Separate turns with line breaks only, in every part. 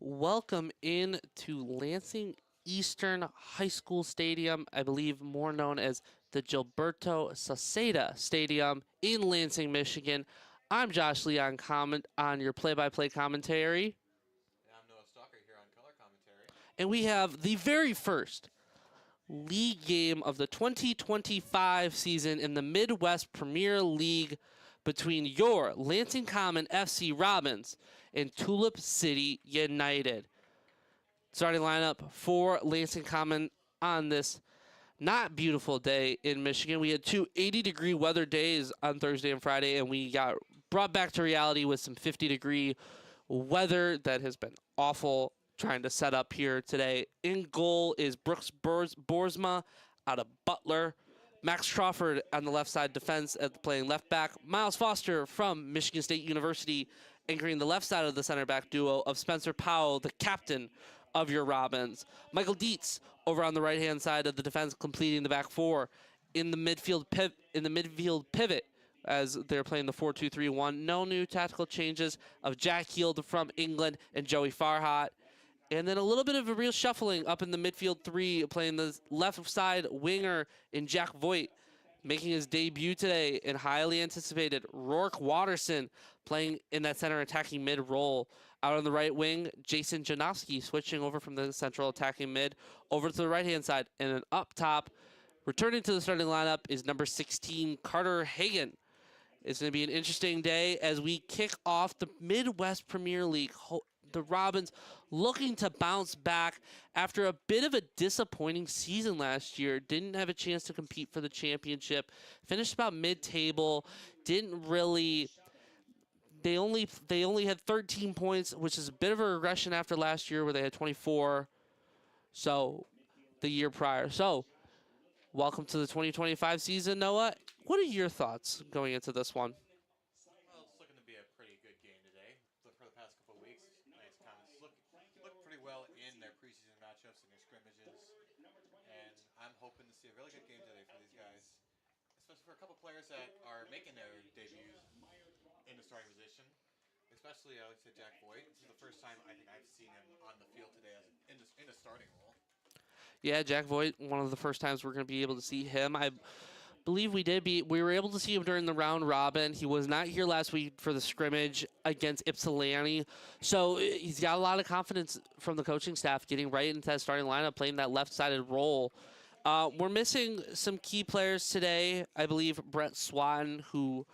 Welcome in to Lansing Eastern High School Stadium, I believe more known as the Gilberto Saceda Stadium in Lansing, Michigan. I'm Josh Leon comment on your play-by-play commentary,
And I'm Noah Stalker here on color commentary.
and we have the very first league game of the 2025 season in the Midwest Premier League between your Lansing Common FC Robins and Tulip City United. Starting lineup for Lansing Common on this not beautiful day in Michigan. We had two 80-degree weather days on Thursday and Friday, and we got brought back to reality with some 50-degree weather that has been awful trying to set up here today. In goal is Brooks Boersma out of Butler. Max Crawford on the left side defense playing left back. Miles Foster from Michigan State University anchoring the left side of the center back duo of Spencer Powell, the captain of your Robins. Michael Dietz over on the right hand side of the defense completing the back four in the midfield pivot as they're playing the 4-2-3-1. No new tactical changes of Jack Heald from England and Joey Farhat. And then a little bit of a real shuffling up in the midfield three, playing the left side winger in Jack Voigt, making his debut today, and highly anticipated Rourke Watterson playing in that center attacking mid role. Out on the right wing, Jason Janowski switching over from the central attacking mid over to the right-hand side. And then up top, returning to the starting lineup, is number 16, Carter Hagan. It's going to be an interesting day as we kick off the Midwest Premier League. The Robins looking to bounce back after a bit of a disappointing season last year. Didn't have a chance to compete for the championship. Finished about mid-table. Didn't really. They only had 13 points, which is a bit of a regression after last year where they had 24. So the year prior. So welcome to the 2025 season, Noah. What are your thoughts going into this one?
Well, it's looking to be a pretty good game today. For the past couple of weeks, Lansing Commons looked pretty well in their preseason matchups and their scrimmages. And I'm hoping to see a really good game today for these guys, especially for a couple players that are making their debuts in the starting position. Especially, I would say Jack Voigt. This is the first time I think I've seen him on the field today as in a starting role.
Yeah, Jack Voigt, one of the first times we're going to be able to see him. I believe we were able to see him during the round robin. He was not here last week for the scrimmage against Ypsilanti. So he's got a lot of confidence from the coaching staff getting right into that starting lineup, playing that left-sided role. We're missing some key players today. I believe Brett Swatton, who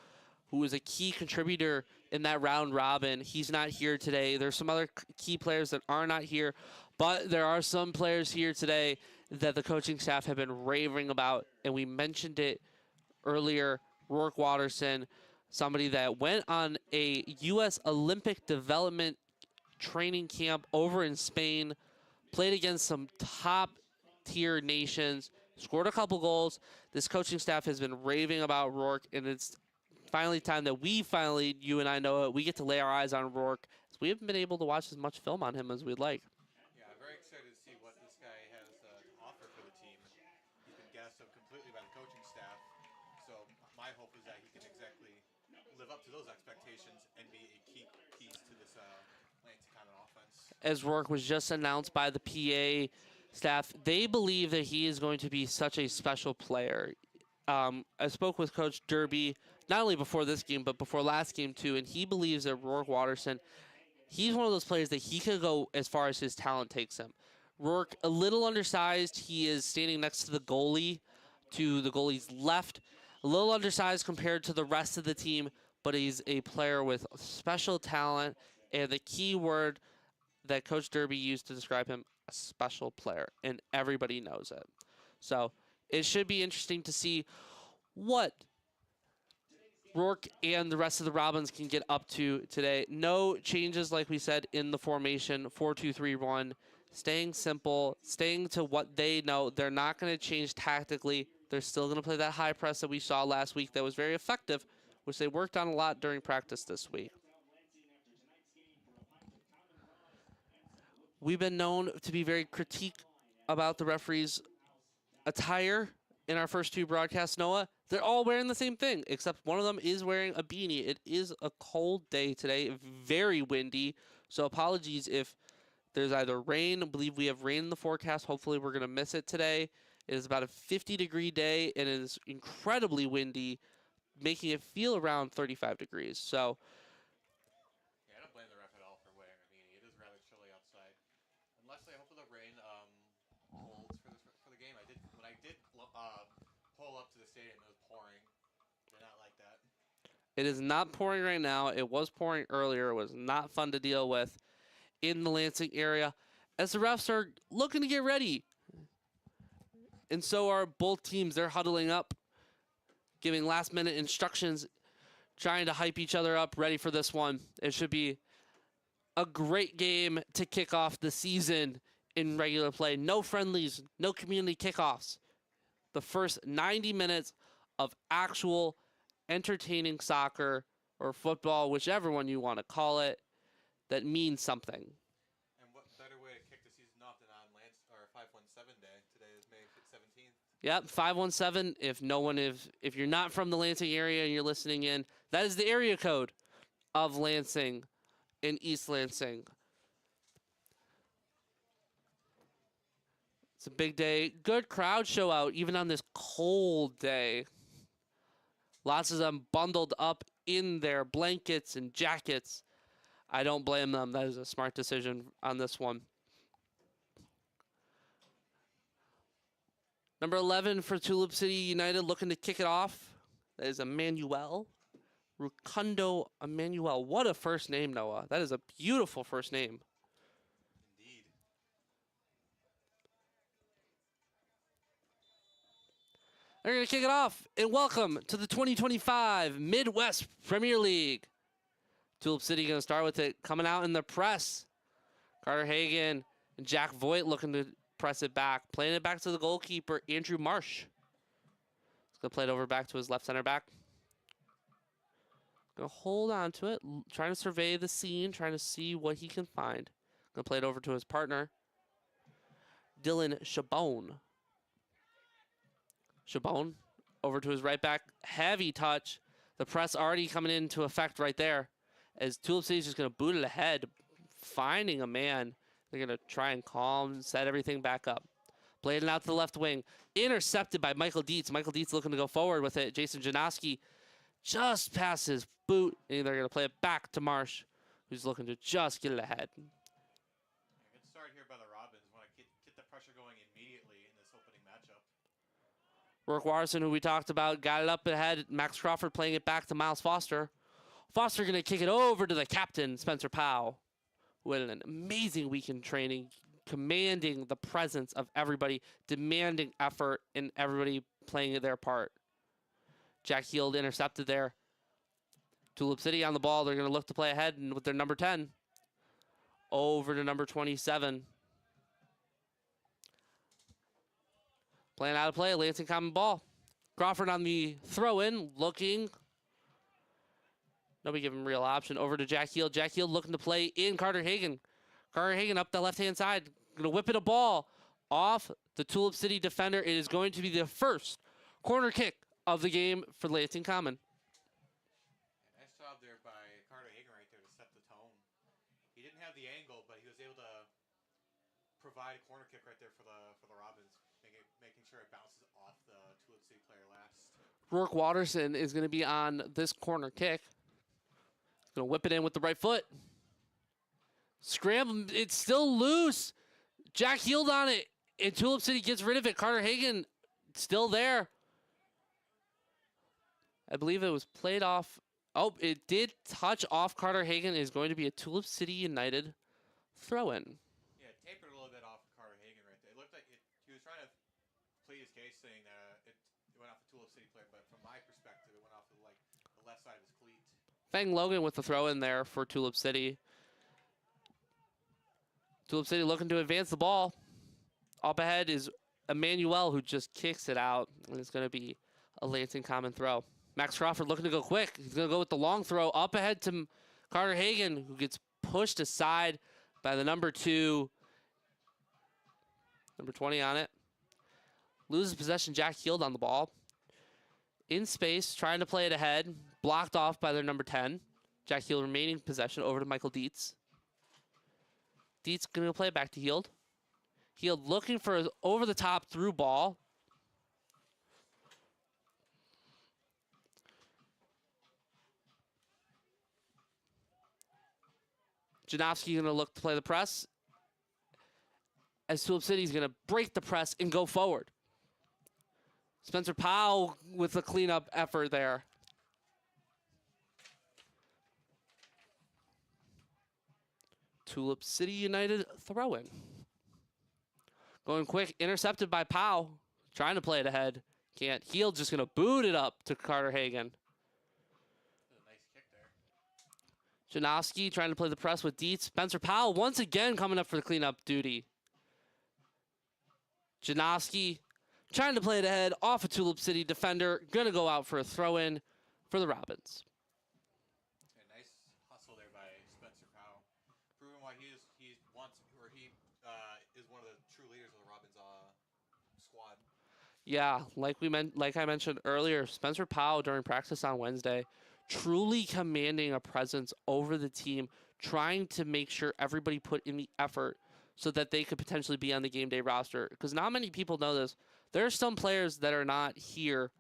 is a key contributor in that round robin. He's not here today. There's some other key players that are not here, but there are some players here today that the coaching staff have been raving about, and we mentioned it earlier. Rourke Watterson, somebody that went on a U.S. Olympic development training camp over in Spain, played against some top-tier nations, scored a couple goals. This coaching staff has been raving about Rourke, and it's finally time that you and I know it, we get to lay our eyes on Rourke. So we haven't been able to watch as much film on him as we'd like.
Yeah, I'm very excited to see what this guy has to offer for the team. He's been gassed up completely by the coaching staff. So my hope is that he can exactly live up to those expectations and be a key piece to this Lansing Common offense.
As Rourke was just announced by the PA staff, they believe that he is going to be such a special player. I spoke with Coach Derby, not only before this game, but before last game too, and he believes that Rourke Watterson, he's one of those players that he could go as far as his talent takes him. Rourke, a little undersized. He is standing next to the goalie's left. A little undersized compared to the rest of the team, but he's a player with special talent, and the key word that Coach Derby used to describe him, a special player, and everybody knows it. So it should be interesting to see what Rourke and the rest of the Robins can get up to today. No changes, like we said, in the formation, 4-2-3-1. Staying simple, staying to what they know. They're not going to change tactically. They're still going to play that high press that we saw last week that was very effective, which they worked on a lot during practice this week. We've been known to be very critique about the referees' attire in our first two broadcasts, Noah. They're all wearing the same thing, except one of them is wearing a beanie. It is a cold day today, very windy, so apologies if There's either rain. I believe we have rain in the forecast. Hopefully we're going to miss it today. It is about a 50-degree day, and it is incredibly windy, making it feel around 35 degrees. So,
Yeah, I don't blame the ref at all for wearing a beanie. It is rather chilly outside. Unless I hope the rain holds for the game. When I did pull up to the stadium, it was pouring. Did not like that.
it is not pouring right now. It was pouring earlier. It was not fun to deal with in the Lansing area, as the refs are looking to get ready. And so are both teams. They're huddling up, giving last-minute instructions, trying to hype each other up, ready for this one. It should be a great game to kick off the season in regular play. No friendlies, no community kickoffs. The first 90 minutes of actual entertaining soccer or football, whichever one you want to call it, that means something.
And what better way to kick the season off than on 517 day? Today is May 17th.
Yep, 517. If you're not from the Lansing area and you're listening in, that is the area code of Lansing in East Lansing. It's a big day. Good crowd show out even on this cold day. Lots of them bundled up in their blankets and jackets. I don't blame them. That is a smart decision on this one. Number 11 for Tulip City United looking to kick it off. That is Emmanuel. Rukundo Emmanuel. What a first name, Noah. That is a beautiful first name.
Indeed.
They're going to kick it off. And welcome to the 2025 Midwest Premier League. Tulip City going to start with it. Coming out in the press. Carter Hagan and Jack Voigt looking to press it back. Playing it back to the goalkeeper, Andrew Marsh. He's going to play it over back to his left center back. Going to hold on to it. Trying to survey the scene. Trying to see what he can find. Going to play it over to his partner, Dylan Chabon. Chabon over to his right back. Heavy touch. The press already coming into effect right there. As Tulip City's just going to boot it ahead, finding a man. They're going to try and calm, set everything back up. Played it out to the left wing. Intercepted by Michael Dietz. Michael Dietz looking to go forward with it. Jason Janoski just passes boot. And they're going to play it back to Marsh, who's looking to just get it ahead.
Good start here by the Robins. Want to get the pressure going immediately in this opening matchup.
Rourke Watterson, who we talked about, got it up ahead. Max Crawford playing it back to Miles Foster. Foster going to kick it over to the captain, Spencer Powell, who had an amazing week in training, commanding the presence of everybody, demanding effort, and everybody playing their part. Jack Heald intercepted there. Tulip City on the ball. They're going to look to play ahead and with their number 10. Over to number 27. Playing out of play, Lansing Common ball. Crawford on the throw-in, looking. Nobody give him real option. Over to Jack Heald. Jack Heald looking to play in Carter Hagan. Carter Hagan up the left-hand side. Going to whip it a ball off the Tulip City defender. It is going to be the first corner kick of the game for Lansing Common.
Nice job there by Carter Hagan right there to set the tone. He didn't have the angle, but he was able to provide a corner kick right there for the Robins, making sure it bounces off the Tulip City player last.
Rourke Watterson is going to be on this corner kick. He's going to whip it in with the right foot. Scramble. It's still loose. Jack Heald on it. And Tulip City gets rid of it. Carter Hagan still there. I believe it was played off. Oh, it did touch off Carter Hagan. It is going to be a Tulip City United throw-in.
Yeah, it tapered a little bit off of Carter Hagan right there. It looked like he was trying to plead his case saying that it went off the Tulip City player, but from my perspective, it went off the left side of his cleat.
Fang Logan with the throw-in there for Tulip City. Tulip City looking to advance the ball. Up ahead is Emmanuel, who just kicks it out, and it's going to be a Lansing Common throw. Max Crawford looking to go quick. He's going to go with the long throw up ahead to Carter Hagan, who gets pushed aside by the number 2. Number 20 on it. Loses possession, Jack Heald on the ball. In space, trying to play it ahead. Blocked off by their number 10. Jack Heald remaining possession over to Michael Dietz. Dietz going to play it back to Heald. Heald looking for an over-the-top through ball. Janowski going to look to play the press. As Tulip City is going to break the press and go forward. Spencer Powell with the cleanup effort there. Tulip City United throw-in. Going quick, intercepted by Powell. Trying to play it ahead. Can't. Heald just going to boot it up to Carter Hagan.
Nice kick there.
Janowski trying to play the press with Dietz. Spencer Powell once again coming up for the cleanup duty. Janowski trying to play it ahead off a Tulip City defender. Going to go out for a throw-in for the Robins.
Yeah, nice hustle there by Spencer Powell, proving why he is one of the true leaders of the Robins squad.
Yeah, like I mentioned earlier, Spencer Powell during practice on Wednesday, truly commanding a presence over the team, trying to make sure everybody put in the effort so that they could potentially be on the game day roster. Because not many people know this. There are some players that are not here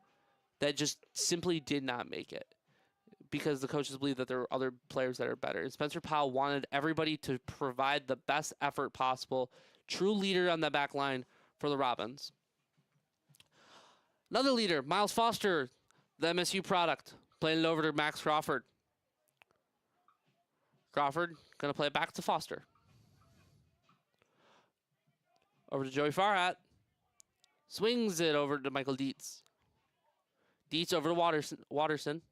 that just simply did not make it because the coaches believe that there are other players that are better. And Spencer Powell wanted everybody to provide the best effort possible. True leader on the back line for the Robins. Another leader, Miles Foster, the MSU product, playing it over to Max Crawford. Crawford going to play it back to Foster. Over to Joey Farhat. Swings it over to Michael Dietz. Dietz over to Watterson.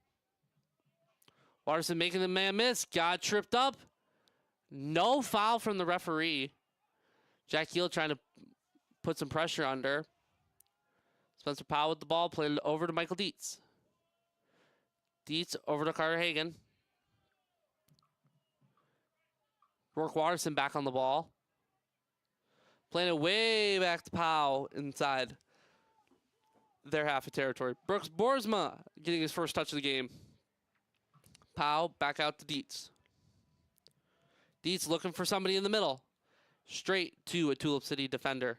Watterson making the man miss. Got tripped up. No foul from the referee. Jack Heald trying to put some pressure under. Spencer Powell with the ball. Played it over to Michael Dietz. Dietz over to Carter Hagan. Rourke Watterson back on the ball. Playing it way back to Powell inside their half of territory. Brooks Boersma getting his first touch of the game. Powell back out to Dietz. Dietz looking for somebody in the middle. Straight to a Tulip City defender.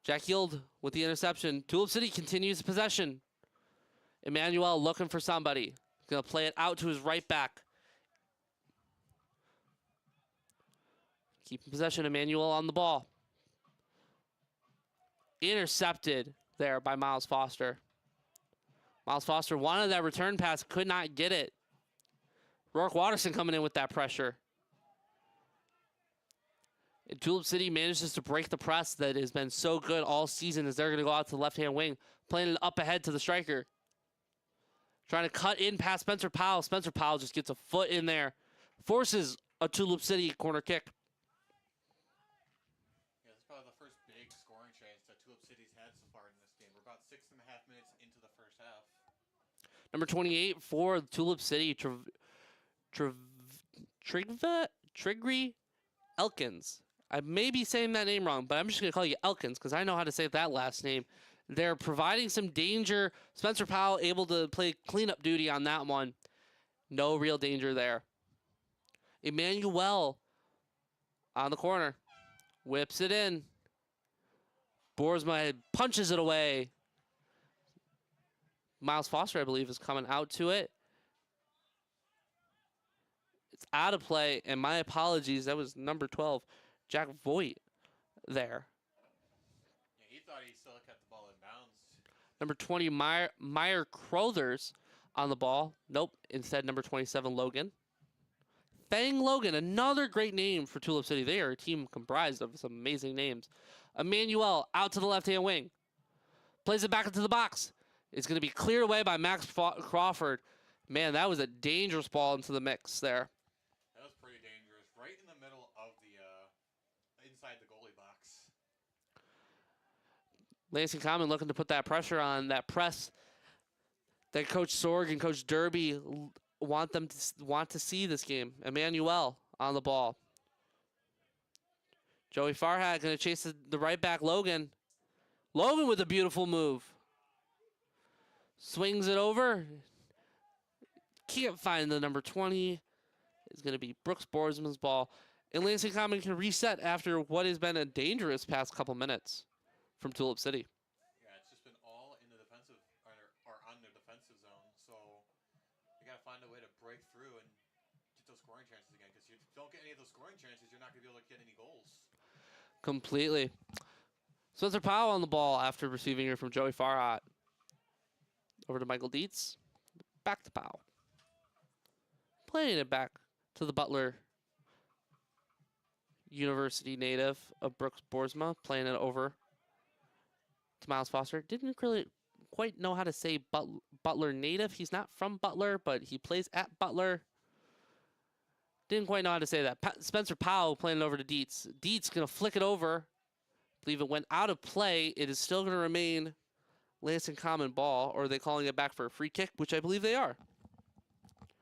Jack Heald with the interception. Tulip City continues possession. Emmanuel looking for somebody. Going to play it out to his right back. Keeping possession. Emmanuel on the ball. Intercepted there by Miles Foster. Miles Foster wanted that return pass. Could not get it. Rourke Watterson coming in with that pressure. And Tulip City manages to break the press that has been so good all season as they're going to go out to the left-hand wing. Playing it up ahead to the striker. Trying to cut in past Spencer Powell. Spencer Powell just gets a foot in there. Forces a Tulip City corner kick.
Yeah, this is probably the first big scoring chance that Tulip City's had so far in this game. We're about 6.5 minutes into the first half.
Number 28 for Tulip City, Trigri Elkins. I may be saying that name wrong, but I'm just going to call you Elkins because I know how to say that last name. They're providing some danger. Spencer Powell able to play cleanup duty on that one. No real danger there. Emmanuel on the corner. Whips it in. Boersma punches it away. Miles Foster, I believe, is coming out to it. It's out of play, and my apologies. That was number 12, Jack Voigt there.
Yeah, he thought he still kept the ball in bounds.
Number 20, Meyer Crothers on the ball. Nope, instead number 27, Logan. Fang Logan, another great name for Tulip City. They are a team comprised of some amazing names. Emmanuel out to the left-hand wing. Plays it back into the box. It's going to be cleared away by Max Crawford. Man, that was a dangerous ball into the mix there.
That was pretty dangerous. Right in the middle of the, inside the goalie box.
Lansing Common looking to put that pressure on that press that Coach Sorg and Coach Derby want to see this game. Emmanuel on the ball. Joey Farhat going to chase the right back, Logan. Logan with a beautiful move. Swings it over. Can't find the number 20. It's going to be Brooks Boersman's ball. And Lansing Common can reset after what has been a dangerous past couple minutes from Tulip City.
Yeah, it's just been all in the defensive or on their defensive zone. So you got to find a way to break through and get those scoring chances again. Because if you don't get any of those scoring chances, you're not going to be able to get any goals.
Completely. Spencer Powell on the ball after receiving it from Joey Farhat. Over to Michael Dietz. Back to Powell. Playing it back to the Butler University native of Brooks Boersma. Playing it over to Miles Foster. Didn't really quite know how to say Butler native. He's not from Butler, but he plays at Butler. Didn't quite know how to say that. Spencer Powell playing it over to Dietz. Dietz going to flick it over. I believe it went out of play. It is still going to remain Lansing Common ball, or are they calling it back for a free kick, which I believe they are.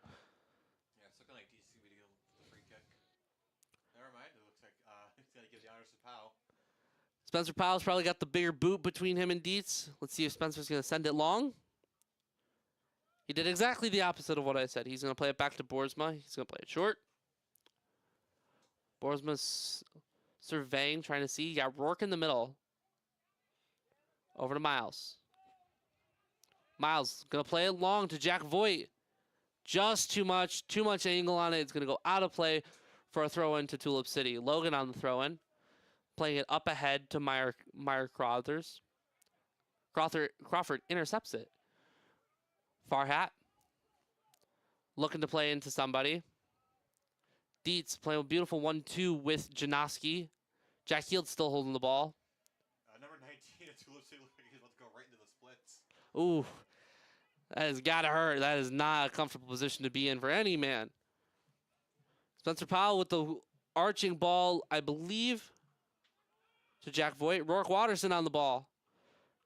Yeah, it's looking like DC would give the free kick. Never mind. It looks like he's going to give the honors to Powell.
Spencer Powell's probably got the bigger boot between him and Dietz. Let's see if Spencer's going to send it long. He did exactly the opposite of what I said. He's going to play it back to Boersma. He's going to play it short. Boersma's surveying, trying to see. You got Rourke in the middle. Over to Miles. Miles going to play it long to Jack Voigt. Just too much angle on it. It's going to go out of play for a throw-in to Tulip City. Logan on the throw-in. Playing it up ahead to Meyer Crothers. Crawford intercepts it. Farhat. Looking to play into somebody. Dietz playing a beautiful 1-2 with Janoski. Jack Heald still holding the ball.
Number 19 at Tulip City looks like he's about to go right into the splits.
Ooh, that has got to hurt. That is not a comfortable position to be in for any man. Spencer Powell with the arching ball, I believe, to Jack Voigt. Rourke Watterson on the ball.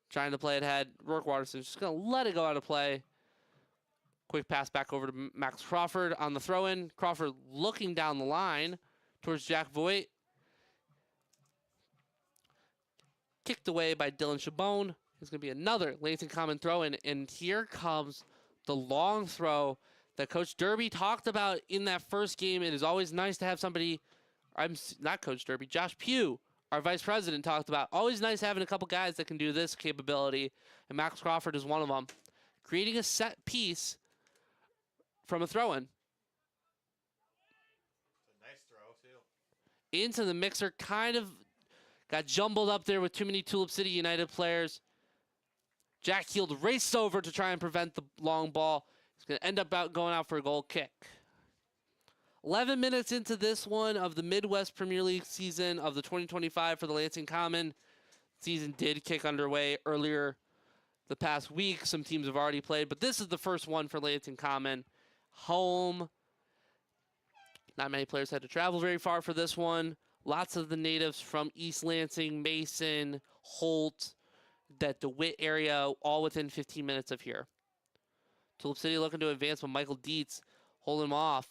Trying to play it ahead. Rourke Watterson just going to let it go out of play. Quick pass back over to Max Crawford on the throw-in. Crawford looking down the line towards Jack Voigt. Kicked away by Dylan Chabon. It's going to be another Lansing Common throw-in. And here comes the long throw that Coach Derby talked about in that first game. It is always nice to have somebody, not Coach Derby, Josh Pugh, our vice president, talked about. Always nice having a couple guys that can do this capability. And Max Crawford is one of them. Creating a set piece from a throw-in.
It's a nice throw, too.
Into the mixer. Kind of got jumbled up there with too many Tulip City United players. Jack Heald raced over to try and prevent the long ball. He's going to end up going out for a goal kick. 11 minutes into this one of the Midwest Premier League season of the 2025 for the Lansing Common. Season did kick underway earlier the past week. Some teams have already played, but this is the first one for Lansing Common. Home. Not many players had to travel very far for this one. Lots of the natives from East Lansing, Mason, Holt, that DeWitt area, all within 15 minutes of here. Tulip City looking to advance, but Michael Dietz holding him off.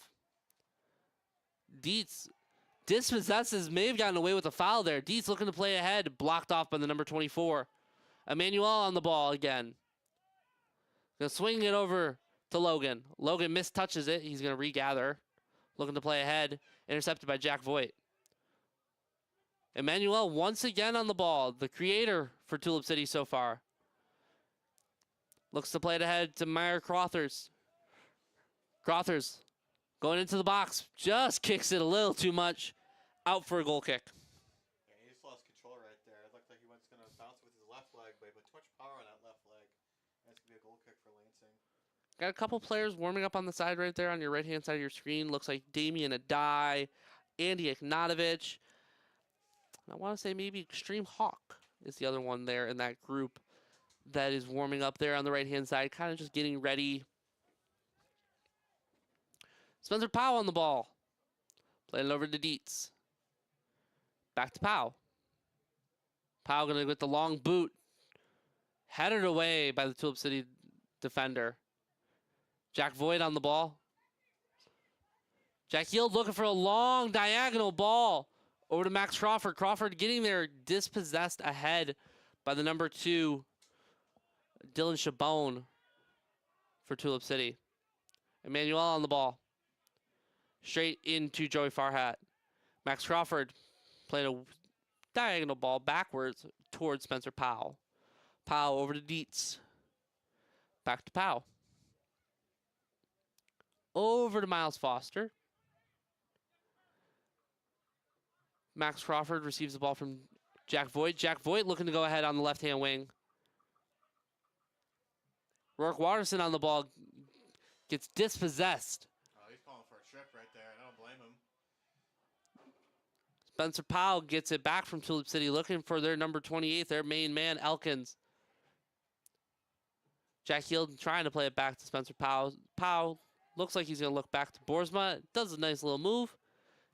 Dietz dispossesses, may have gotten away with a foul there. Dietz looking to play ahead, blocked off by the number 24. Emmanuel on the ball again. Gonna swing it over to Logan. Logan mistouches it. He's gonna regather. Looking to play ahead. Intercepted by Jack Voigt. Emmanuel once again on the ball. The creator for Tulip City so far. Looks to play it ahead to Meyer Crothers. Crothers going into the box. Just kicks it a little too much. Out for a goal kick.
Yeah, he just lost control right there. It looked like he was going to bounce with his left leg, but he put too much power on that left leg. That's going to be a goal kick for Lansing.
Got a couple players warming up on the side right there on your right-hand side of your screen. Looks like Damian Adai, Andy Ignatovich. I want to say maybe Extreme Hawk is the other one there in that group that is warming up there on the right-hand side, kind of just getting ready. Spencer Powell on the ball. Playing it over to Dietz. Back to Powell. Powell going to get the long boot. Headed away by the Tulip City defender. Jack Voigt on the ball. Jack Heald looking for a long diagonal ball. Over to Max Crawford. Crawford getting there dispossessed ahead by the number 2, Dylan Chabon for Tulip City. Emmanuel on the ball. Straight into Joey Farhat. Max Crawford played a diagonal ball backwards towards Spencer Powell. Powell over to Dietz. Back to Powell. Over to Miles Foster. Max Crawford receives the ball from Jack Voigt. Jack Voigt looking to go ahead on the left-hand wing. Rourke Watterson on the ball. Gets dispossessed.
Oh, he's calling for a trip right there, and I don't blame him.
Spencer Powell gets it back from Tulip City, looking for their number 28, their main man, Elkins. Jack Heald trying to play it back to Spencer Powell. Powell looks like he's going to look back to Boersma. Does a nice little move.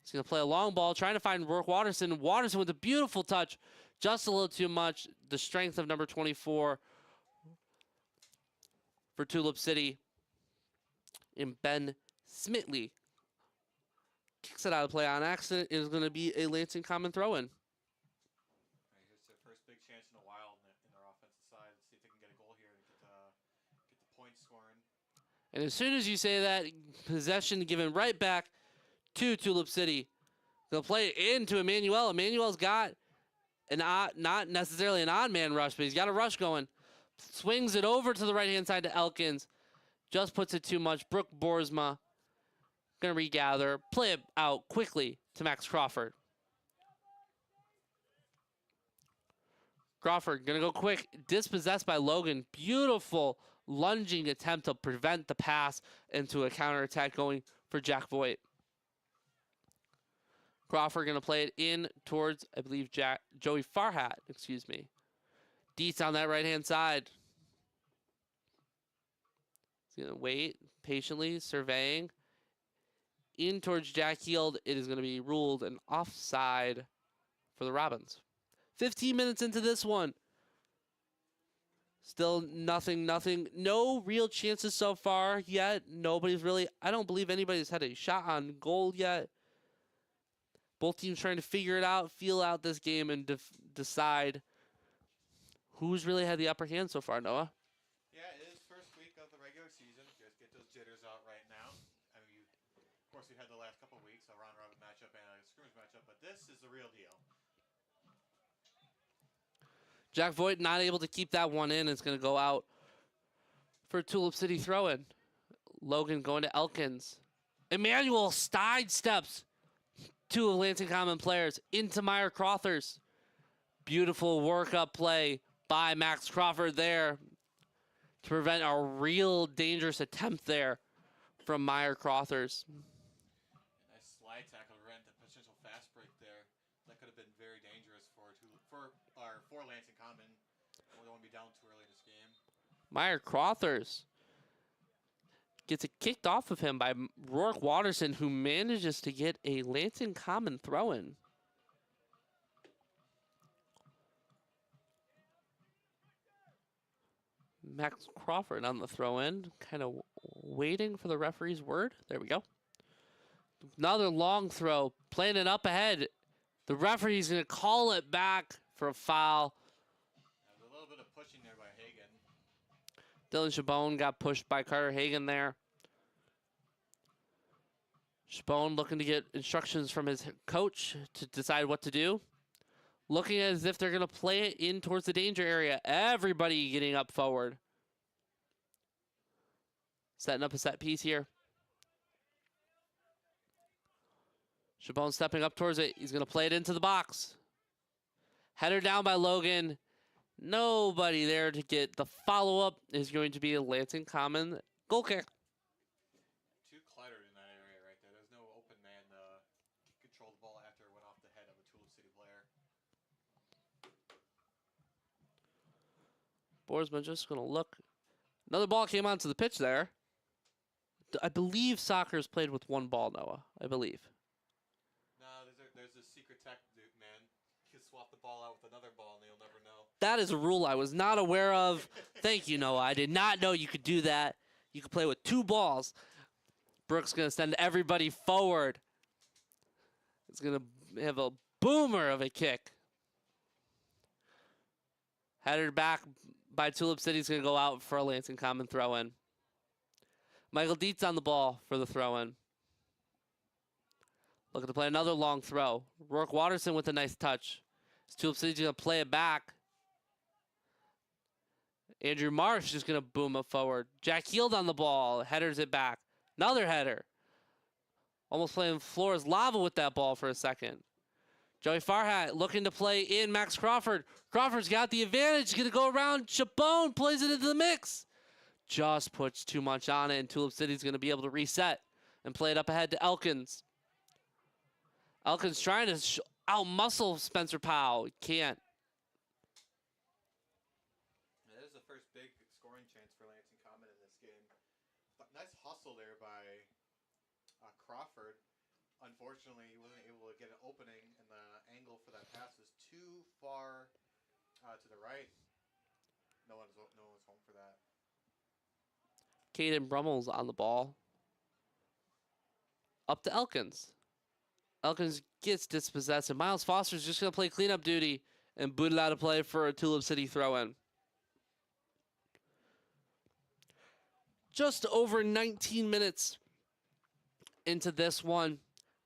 He's going to play a long ball, trying to find Rourke Watterson. Watterson with a beautiful touch. Just a little too much. The strength of number 24 for Tulip City. And Ben Smitley kicks it out of play on accident. It is going to be a Lansing Common throw-in.
Here's their first big chance in a while in their offensive side. Let's see if they can get a goal here and get the points scoring.
And as soon as you say that, possession given right back to Tulip City. They'll play it into Emmanuel. Emmanuel's got an odd, not necessarily an odd man rush, but he's got a rush going. Swings it over to the right-hand side to Elkins. Just puts it too much. Brooke Boersma going to regather. Play it out quickly to Max Crawford. Crawford going to go quick. Dispossessed by Logan. Beautiful lunging attempt to prevent the pass into a counterattack going for Jack Voigt. Crawford going to play it in towards, I believe, Joey Farhat, excuse me. Dietz on that right-hand side. He's going to wait patiently, surveying. In towards Jack Heald. It is going to be ruled an offside for the Robins. 15 minutes into this one. Still nothing. No real chances so far yet. Nobody's really, I don't believe anybody's had a shot on goal yet. Both teams trying to figure it out, feel out this game, and decide who's really had the upper hand so far, Noah.
Yeah, it is first week of the regular season. Just get those jitters out right now. I mean, of course, we had the last couple of weeks, a round-robin matchup and a scrimmage matchup, but this is the real deal.
Jack Voigt not able to keep that one in. It's going to go out for Tulip City throw-in. Logan going to Elkins. Emmanuel sidesteps two of Lansing Common players into Meyer Crothers. Beautiful work-up play by Max Crawford there to prevent a real dangerous attempt there from Meyer Crothers.
Nice slide tackle to prevent the potential fast break there. That could have been very dangerous for Lansing Common. We don't want to be down too early in this game.
Meyer Crothers gets it kicked off of him by Rourke Watterson, who manages to get a Lansing Common throw-in. Max Crawford on the throw-in, kind of waiting for the referee's word. There we go. Another long throw, playing it up ahead. The referee's going to call it back for a foul.
There's a little bit of pushing there by Hagan.
Dylan Chabone got pushed by Carter Hagan there. Chabone looking to get instructions from his coach to decide what to do. Looking as if they're going to play it in towards the danger area. Everybody getting up forward. Setting up a set piece here. Chabone stepping up towards it. He's going to play it into the box. Header down by Logan. Nobody there to get the follow-up. Is going to be a Lansing Common goal kick.
Too cluttered in that area right there. There's no open man to control the ball after it went off the head of a Tulip City player.
Boersma just going to look. Another ball came onto the pitch there. I believe soccer's played with one ball, Noah. I believe.
No, there's a secret tactic, man. You can swap the ball out with another ball and you'll never know.
That is a rule I was not aware of. Thank you, Noah. I did not know you could do that. You could play with two balls. Brooks going to send everybody forward. It's going to have a boomer of a kick. Headed back by Tulip City is going to go out for a Lansing Common throw-in. Michael Dietz on the ball for the throw-in. Looking to play another long throw. Rourke Watterson with a nice touch. Tulip City's going to play it back. Andrew Marsh is going to boom it forward. Jack Heald on the ball. Headers it back. Another header. Almost playing Flores Lava with that ball for a second. Joey Farhat looking to play in Max Crawford. Crawford's got the advantage. Going to go around. Chabone plays it into the mix. Just puts too much on it, and Tulip City's going to be able to reset and play it up ahead to Elkins. Elkins trying to out-muscle Spencer Powell. Can't.
That is the first big scoring chance for Lansing Common in this game. Nice hustle there by Crawford. Unfortunately, he wasn't able to get an opening, and the angle for that pass was too far to the right. No one was home for that.
Caden Brummel's on the ball. Up to Elkins. Elkins gets dispossessed, and Miles Foster's just going to play cleanup duty and boot it out of play for a Tulip City throw-in. Just over 19 minutes into this one.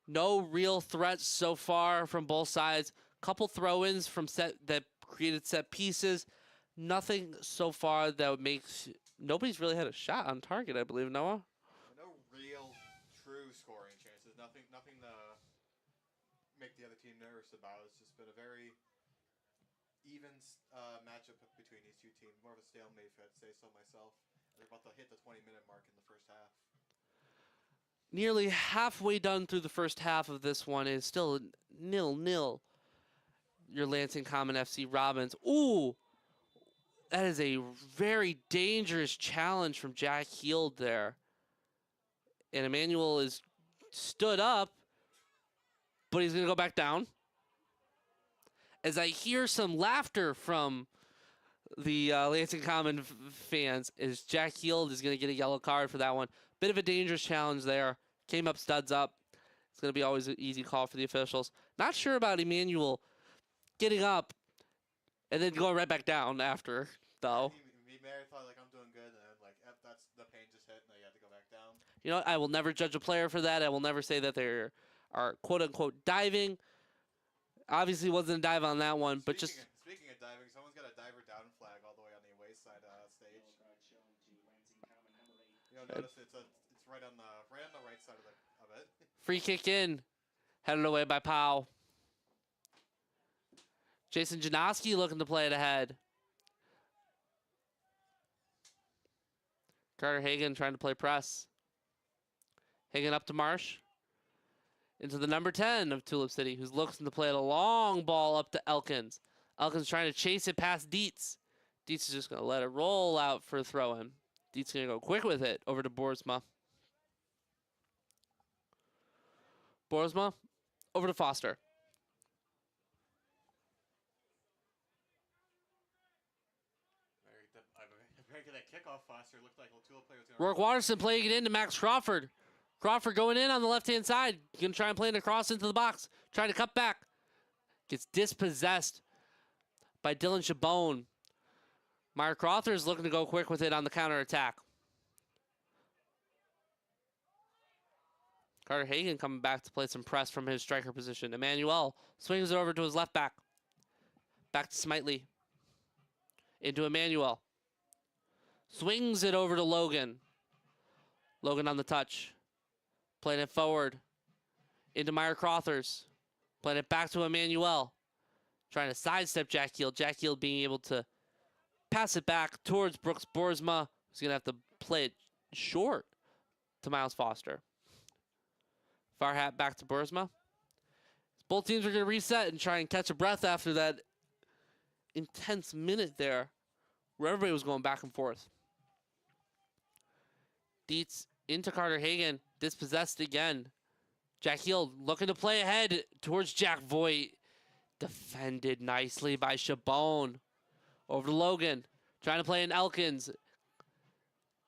No real threats so far from both sides. Couple throw-ins from that created set pieces. Nothing so far that makes... Nobody's really had a shot on target, I believe, Noah.
No real true scoring chances. Nothing to make the other team nervous about. It's just been a very even matchup between these two teams. More of a stalemate, if I'd say so myself. They're about to hit the 20-minute mark in the first half.
Nearly halfway done through the first half of this one is still 0-0. Your Lansing Common FC Robins. Ooh! That is a very dangerous challenge from Jack Heald there. And Emmanuel is stood up, but he's going to go back down. As I hear some laughter from the Lansing Common fans, is Jack Heald is going to get a yellow card for that one. Bit of a dangerous challenge there. Came up, studs up. It's going to be always an easy call for the officials. Not sure about Emmanuel getting up and then going right back down after, though.
Me thought, like, I'm doing good, and then, like, that's the pain just hit, and then you have to go back down.
You know what? I will never judge a player for that. I will never say that they are quote-unquote diving. Obviously wasn't a dive on that one, but just...
Speaking of diving, someone's got a diver down flag all the way on the away side stage. You know, notice it's right on the right side of it.
Free kick in. Headed away by Powell. Jason Janoski looking to play it ahead. Carter Hagan trying to play press. Hagan up to Marsh. Into the number 10 of Tulip City, who's looking to play a long ball up to Elkins. Elkins trying to chase it past Dietz. Dietz is just going to let it roll out for a throw-in. Dietz going to go quick with it over to Boersma. Boersma over to Foster.
That kickoff, Foster looked like a Tulip player was
Rourke Watterson playing it into Max Crawford. Crawford going in on the left-hand side. Going to try and play it across into the box. Trying to cut back. Gets dispossessed by Dylan Chabone. Meyer Crawford's looking to go quick with it on the counterattack. Carter Hagan coming back to play some press from his striker position. Emmanuel swings it over to his left back. Back to Smitely. Into Emmanuel. Swings it over to Logan. Logan on the touch. Playing it forward. Into Meyer Crothers. Playing it back to Emmanuel. Trying to sidestep Jack Heald. Jack Heald being able to pass it back towards Brooks Boersma. He's going to have to play it short to Miles Foster. Farhat back to Boersma. Both teams are going to reset and try and catch a breath after that intense minute there where everybody was going back and forth. Dietz into Carter Hagan. Dispossessed again. Jack Heald looking to play ahead towards Jack Voigt. Defended nicely by Chabone. Over to Logan. Trying to play in Elkins.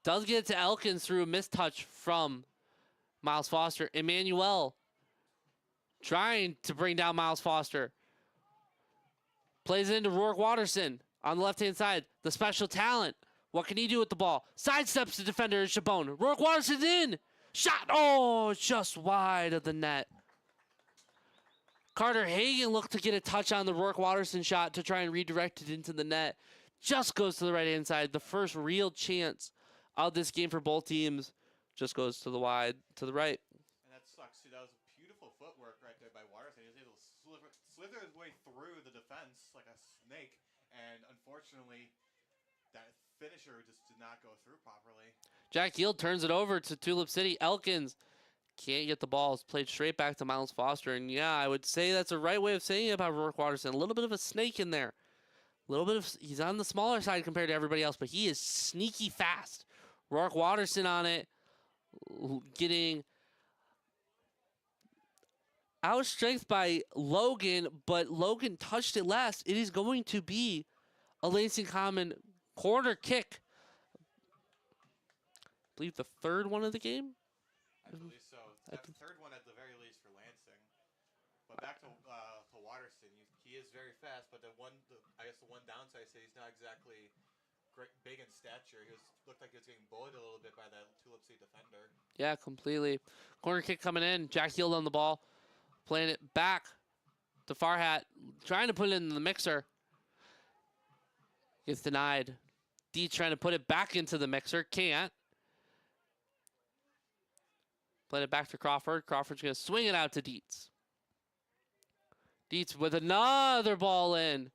Does get it to Elkins through a missed touch from Miles Foster. Emmanuel trying to bring down Miles Foster. Plays it into Rourke Watterson on the left-hand side. The special talent. What can he do with the ball? Sidesteps the defender, Chabone. Rourke Watterson's in. Shot. Oh, just wide of the net. Carter Hagan looked to get a touch on the Rourke Watterson shot to try and redirect it into the net. Just goes to the right-hand side. The first real chance of this game for both teams just goes to the wide, to the right.
And that sucks. See, that was beautiful footwork right there by Watterson. He was able to slither his way through the defense like a snake. And unfortunately, that finisher just did not go through properly.
Jack Yield turns it over to Tulip City. Elkins can't get the ball. It's played straight back to Miles Foster. And yeah, I would say that's a right way of saying it about Rourke Watterson. A little bit of a snake in there. A little bit of, he's on the smaller side compared to everybody else, but he is sneaky fast. Rourke Watterson on it, getting outstrengthed by Logan, but Logan touched it last. It is going to be a Lansing Common corner kick. I believe the third one of the game.
I believe so. That third one at the very least for Lansing. But back to Watterson, he is very fast, but I guess the one downside is he's not exactly great, big in stature. Looked like he was getting bullied a little bit by that Tulip City defender.
Yeah, completely. Corner kick coming in. Jack Yield on the ball, playing it back to Farhat, trying to put it in the mixer. Gets denied. Dietz trying to put it back into the mixer. Can't. Playing it back to Crawford. Crawford's going to swing it out to Dietz. Dietz with another ball in.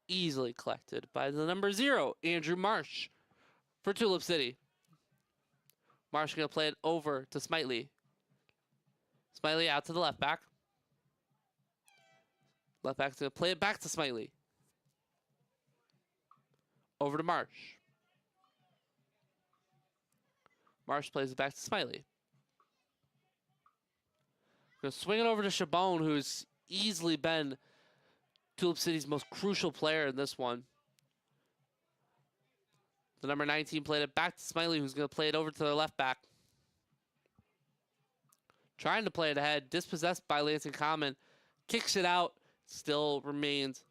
Easily collected by the number 0, Andrew Marsh for Tulip City. Marsh going to play it over to Smitely. Smitely out to the left back. Left back's going to play it back to Smitely. Over to Marsh. Marsh plays it back to Smiley. Going to swing it over to Chabon, who's easily been Tulip City's most crucial player in this one. The number 19 played it back to Smiley, who's going to play it over to the left back. Trying to play it ahead. Dispossessed by Lansing Common. Kicks it out. Still remains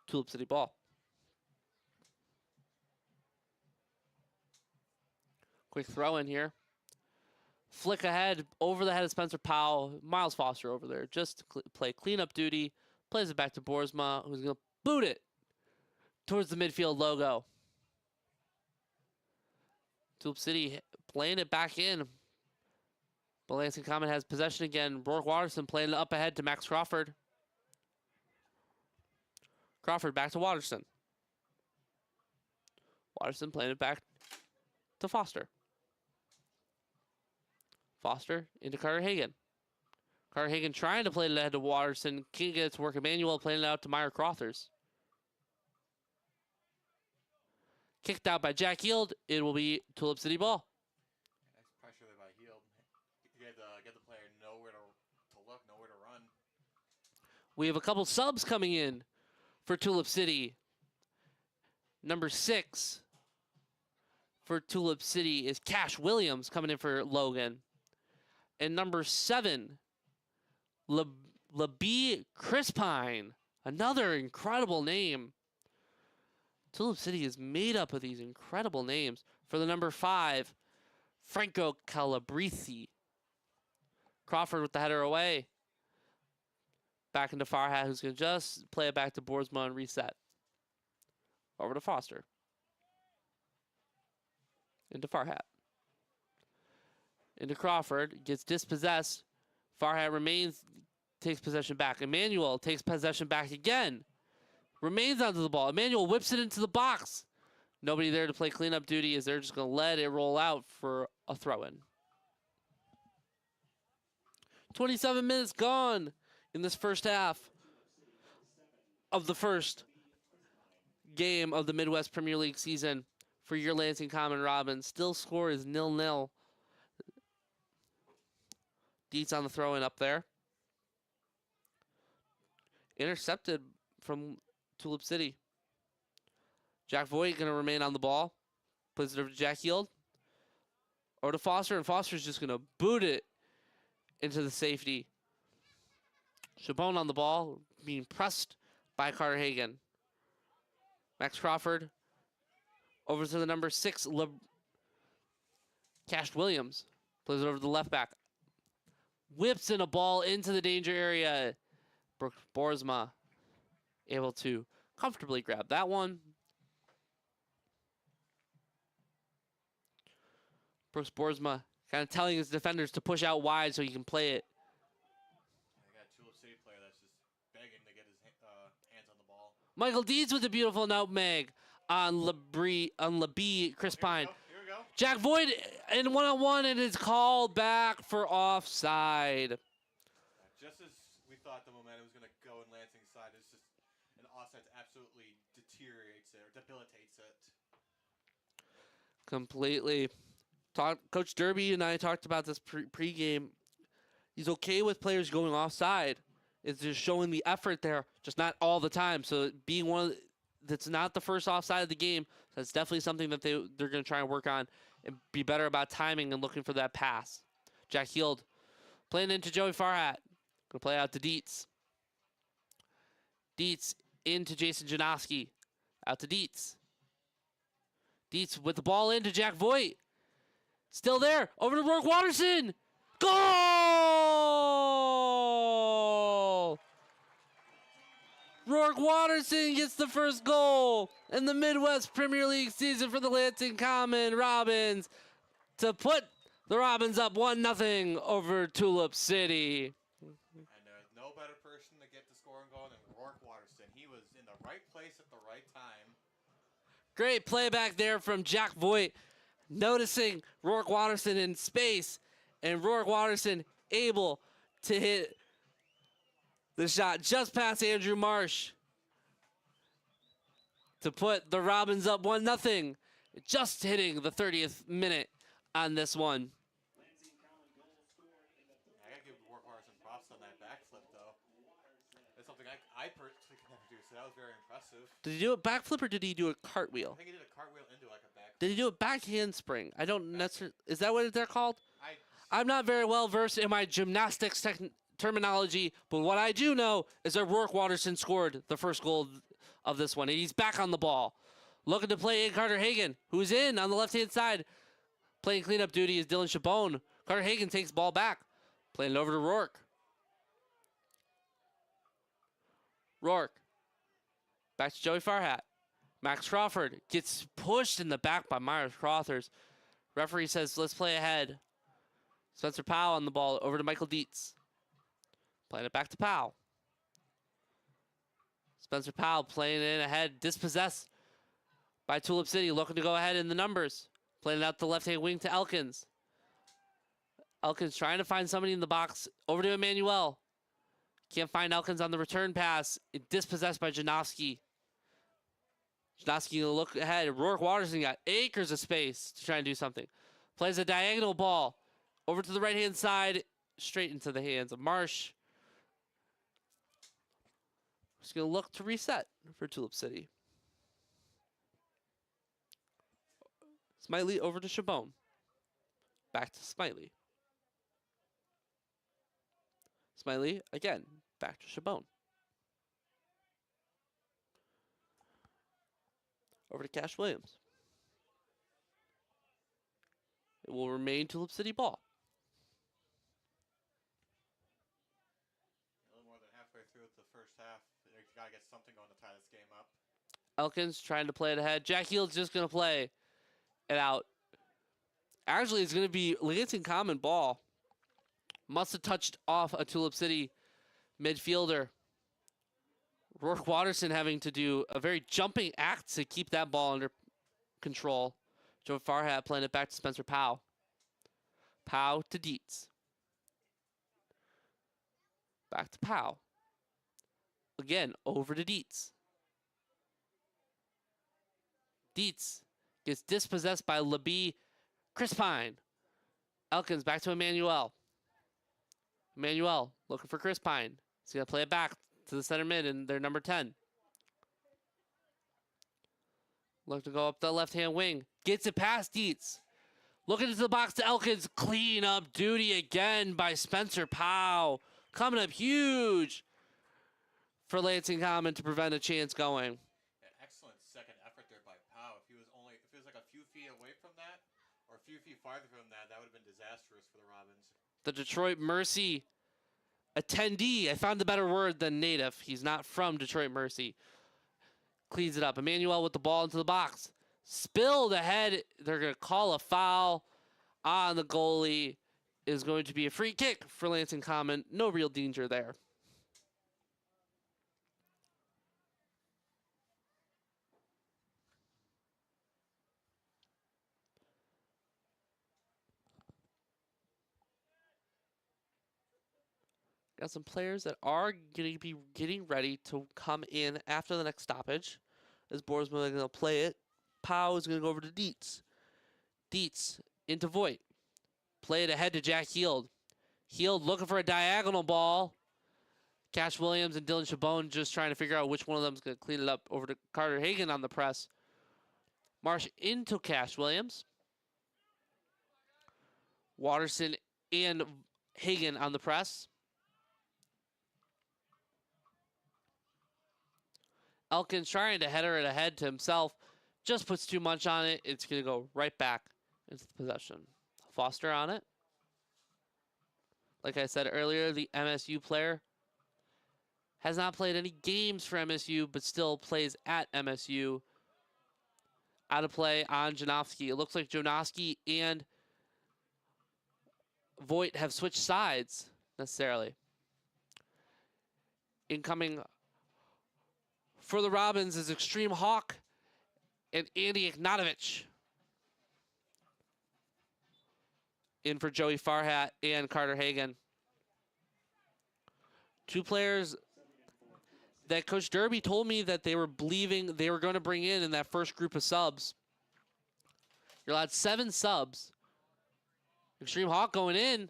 Tulip City ball. Quick throw in here. Flick ahead, over the head of Spencer Powell. Miles Foster over there just to play cleanup duty. Plays it back to Boersma, who's going to boot it towards the midfield logo. Tulip City playing it back in. But Lansing Common has possession again. Rourke Watterson playing it up ahead to Max Crawford. Crawford back to Watterson. Watterson playing it back to Foster. Foster into Carter Hagan. Carter Hagan trying to play it ahead to Watterson. Can't get it to work. Emmanuel playing it out to Meyer Crothers. Kicked out by Jack Yield. It will be Tulip City ball.
Nice pressure there by Yield. Get the player nowhere to look, nowhere to run.
We have a couple subs coming in for Tulip City. Number 6 for Tulip City is Cash Williams coming in for Logan. And number 7, LeBee Crispine. Another incredible name. Tulip City is made up of these incredible names. For the number 5, Franco Calabresi. Crawford with the header away. Back into Farhat, who's going to just play it back to Boersma and reset. Over to Foster. Into Farhat. Into Crawford. Gets dispossessed. Farhat remains, takes possession back. Emmanuel takes possession back again. Remains onto the ball. Emmanuel whips it into the box. Nobody there to play cleanup duty as they're just going to let it roll out for a throw-in. 27 minutes gone in this first half of the first game of the Midwest Premier League season for your Lansing Common Robins. Still score is 0-0. Dietz on the throw-in up there. Intercepted from Tulip City. Jack Voigt going to remain on the ball. Puts it over to Jack Yield. Over to Foster, and Foster's just going to boot it into the safety. Chabon on the ball, being pressed by Carter Hagan. Max Crawford over to the number 6, Cash Williams. Plays it over to the left back. Whips in a ball into the danger area. Brooks Boersma able to comfortably grab that one. Brooks Boersma kind of telling his defenders to push out wide so he can play it.
I got a Tulip City player that's just begging to get his hands on the ball.
Michael Deeds with a beautiful nutmeg on Labie Chris Pine.
Here we go.
Jack Voigt in one-on-one, and it's called back for offside.
Just as we thought the momentum was going to go in Lansing's side, it's just an offside absolutely deteriorates it or debilitates it.
Completely. Coach Derby and I talked about this pregame. He's okay with players going offside. It's just showing the effort there, just not all the time. So being one that's not the first offside of the game, that's definitely something that they're going to try and work on and be better about timing and looking for that pass. Jack Heald playing into Joey Farhat. Going to play out to Dietz. Dietz into Jason Janoski. Out to Dietz. Dietz with the ball into Jack Voigt. Still there. Over to Rourke Watterson. Goal! Rourke Watterson gets the first goal in the Midwest Premier League season for the Lansing Common Robins to put the Robins up 1-0 over Tulip City.
And there's no better person to get the scoring going than Rourke Watterson. He was in the right place at the right time.
Great playback there from Jack Voigt, noticing Rourke Watterson in space, and Rourke Watterson able to hit the shot just past Andrew Marsh to put the Robins up 1-0, just hitting the 30th minute on this one.
I gotta give Rourke Watterson props on that backflip, though. That's something I personally can never do, so that was very impressive.
Did he do a backflip or did he do a cartwheel?
I think he did a cartwheel into like a back.
Did he do a back handspring? I don't necessarily. Is that what they're called?
I
I'm not very well versed in my gymnastics terminology, but what I do know is that Rourke Watterson scored the first goal of this one, and he's back on the ball. Looking to play in Carter Hagan, who's in on the left-hand side. Playing cleanup duty is Dylan Chabone. Carter Hagan takes the ball back. Playing it over to Rourke. Rourke. Back to Joey Farhat. Max Crawford gets pushed in the back by Myers Crothers. Referee says, let's play ahead. Spencer Powell on the ball over to Michael Dietz. Playing it back to Powell. Spencer Powell playing in ahead, dispossessed by Tulip City, looking to go ahead in the numbers. Playing it out the left-hand wing to Elkins. Elkins trying to find somebody in the box. Over to Emmanuel. Can't find Elkins on the return pass. Dispossessed by Janoski. Janoski will look ahead. Rourke Watterson got acres of space to try and do something. Plays a diagonal ball over to the right-hand side, straight into the hands of Marsh. Just going to look to reset for Tulip City. Smiley over to Chabone. Back to Smiley. Smiley again. Back to Chabone. Over to Cash Williams. It will remain Tulip City ball.
a little more than halfway through the first half. You gotta get something going to tie this game up.
Elkins trying to play it ahead. Jack Heald's just going to play it out. Actually, it's going to be Lansing Common ball. Must have touched off a Tulip City midfielder. Rourke Watterson having to do a very jumping act to keep that ball under control. Joe Farhat playing it back to Spencer Powell. Powell to Dietz. Back to Powell. Again, over to Dietz. Dietz gets dispossessed by Labie Chris Pine. Elkins back to Emmanuel. Emmanuel looking for Chris Pine. He's going to play it back to the center mid and their number 10. Look to go up the left-hand wing. Gets it past Dietz. Looking into the box to Elkins. Clean up duty again by Spencer Powell. Coming up huge for Lansing Common to prevent a chance going.
Excellent second effort there by Powell. If he was like a few feet away from that, or a few feet farther from that, that would have been disastrous for the Robins.
The Detroit Mercy attendee. I found a better word than native. He's not from Detroit Mercy. Cleans it up. Emmanuel with the ball into the box. Spilled ahead. They're going to call a foul on the goalie. Is going to be a free kick for Lansing Common. No real danger there. Got some players that are going to be getting ready to come in after the next stoppage. As Boersma is going to play it. Powell is going to go over to Dietz. Dietz into Voigt. Play it ahead to Jack Heald. Heald looking for a diagonal ball. Cash Williams and Dylan Chabon just trying to figure out which one of them is going to clean it up over to Carter Hagan on the press. Marsh into Cash Williams. Watterson and Hagan on the press. Elkins trying to header it ahead to himself. Just puts too much on it. It's going to go right back into the possession. Foster on it. Like I said earlier, the MSU player has not played any games for MSU, but still plays at MSU. Out of play on Janowski. It looks like Janowski and Voigt have switched sides, necessarily. Incoming for the Robins is Extreme Hawk and Andy Ignatovich. In for Joey Farhat and Carter Hagan. Two players that Coach Derby told me that they were believing they were going to bring in that first group of subs. You're allowed 7 subs. Extreme Hawk going in.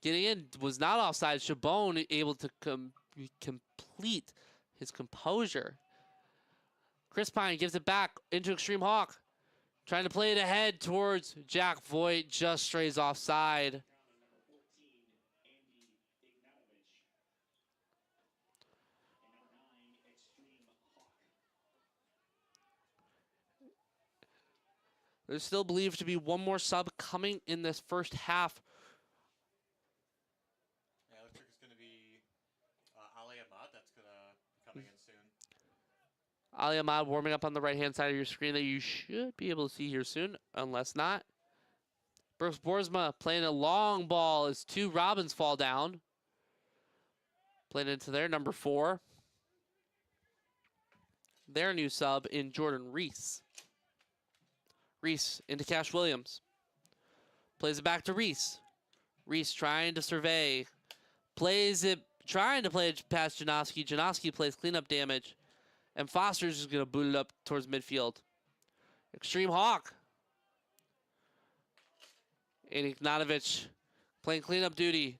Getting in was not offside. Chabon able to complete his composure. Chris Pine gives it back into Extreme Hawk. Trying to play it ahead towards Jack Voigt. Just strays offside. There's still believed to be one more sub coming in this first half.
Yeah, looks like it's going to be Ali Ahmad that's going to be coming in soon.
Ali Ahmad warming up on the right-hand side of your screen that you should be able to see here soon, unless not. Brooks Boersma playing a long ball as 2 Robins fall down. Playing into their number 4. Their new sub in Jordan Reese. Reese into Cash Williams. Plays it back to Reese. Reese trying to survey. Plays it, trying to play it past Janowski. Janowski plays cleanup damage. And Foster's just going to boot it up towards midfield. Extreme Hawk. And Ignatovich playing cleanup duty.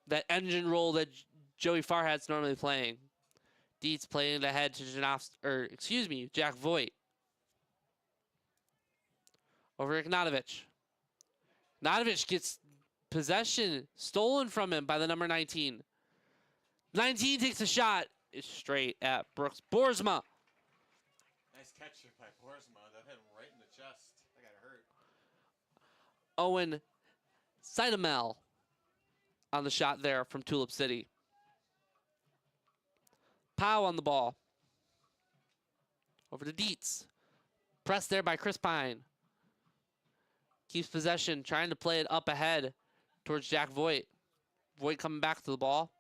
That engine role that Joey Farhat's normally playing. Dietz playing it ahead to Jack Voigt. Over Ignatovich. Ignatovich gets possession stolen from him by the number 19. 19 takes a shot. It's straight at Brooks Boersma.
Nice catch by Boersma. That hit him right in the chest. That got hurt.
Owen Seidemel on the shot there from Tulip City. Powell on the ball. Over to Dietz. Pressed there by Chris Pine. Keeps possession, trying to play it up ahead towards Jack Voigt. Voigt coming back to the ball.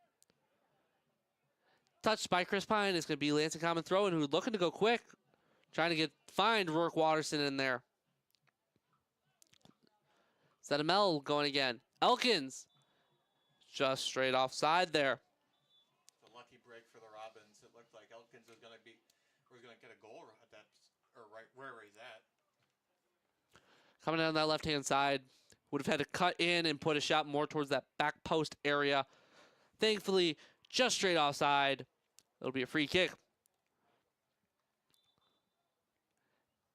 Touched by Chris Pine. It's going to be Lansing Common throw-in, who's looking to go quick. Trying to find Rourke Watterson in there. Sedamel going again. Elkins. Just straight offside there.
It's a lucky break for the Robins. It looked like Elkins was going to get a goal at that, or right wherever he's at.
Coming down that left-hand side. Would have had to cut in and put a shot more towards that back post area. Thankfully, just straight offside. It'll be a free kick.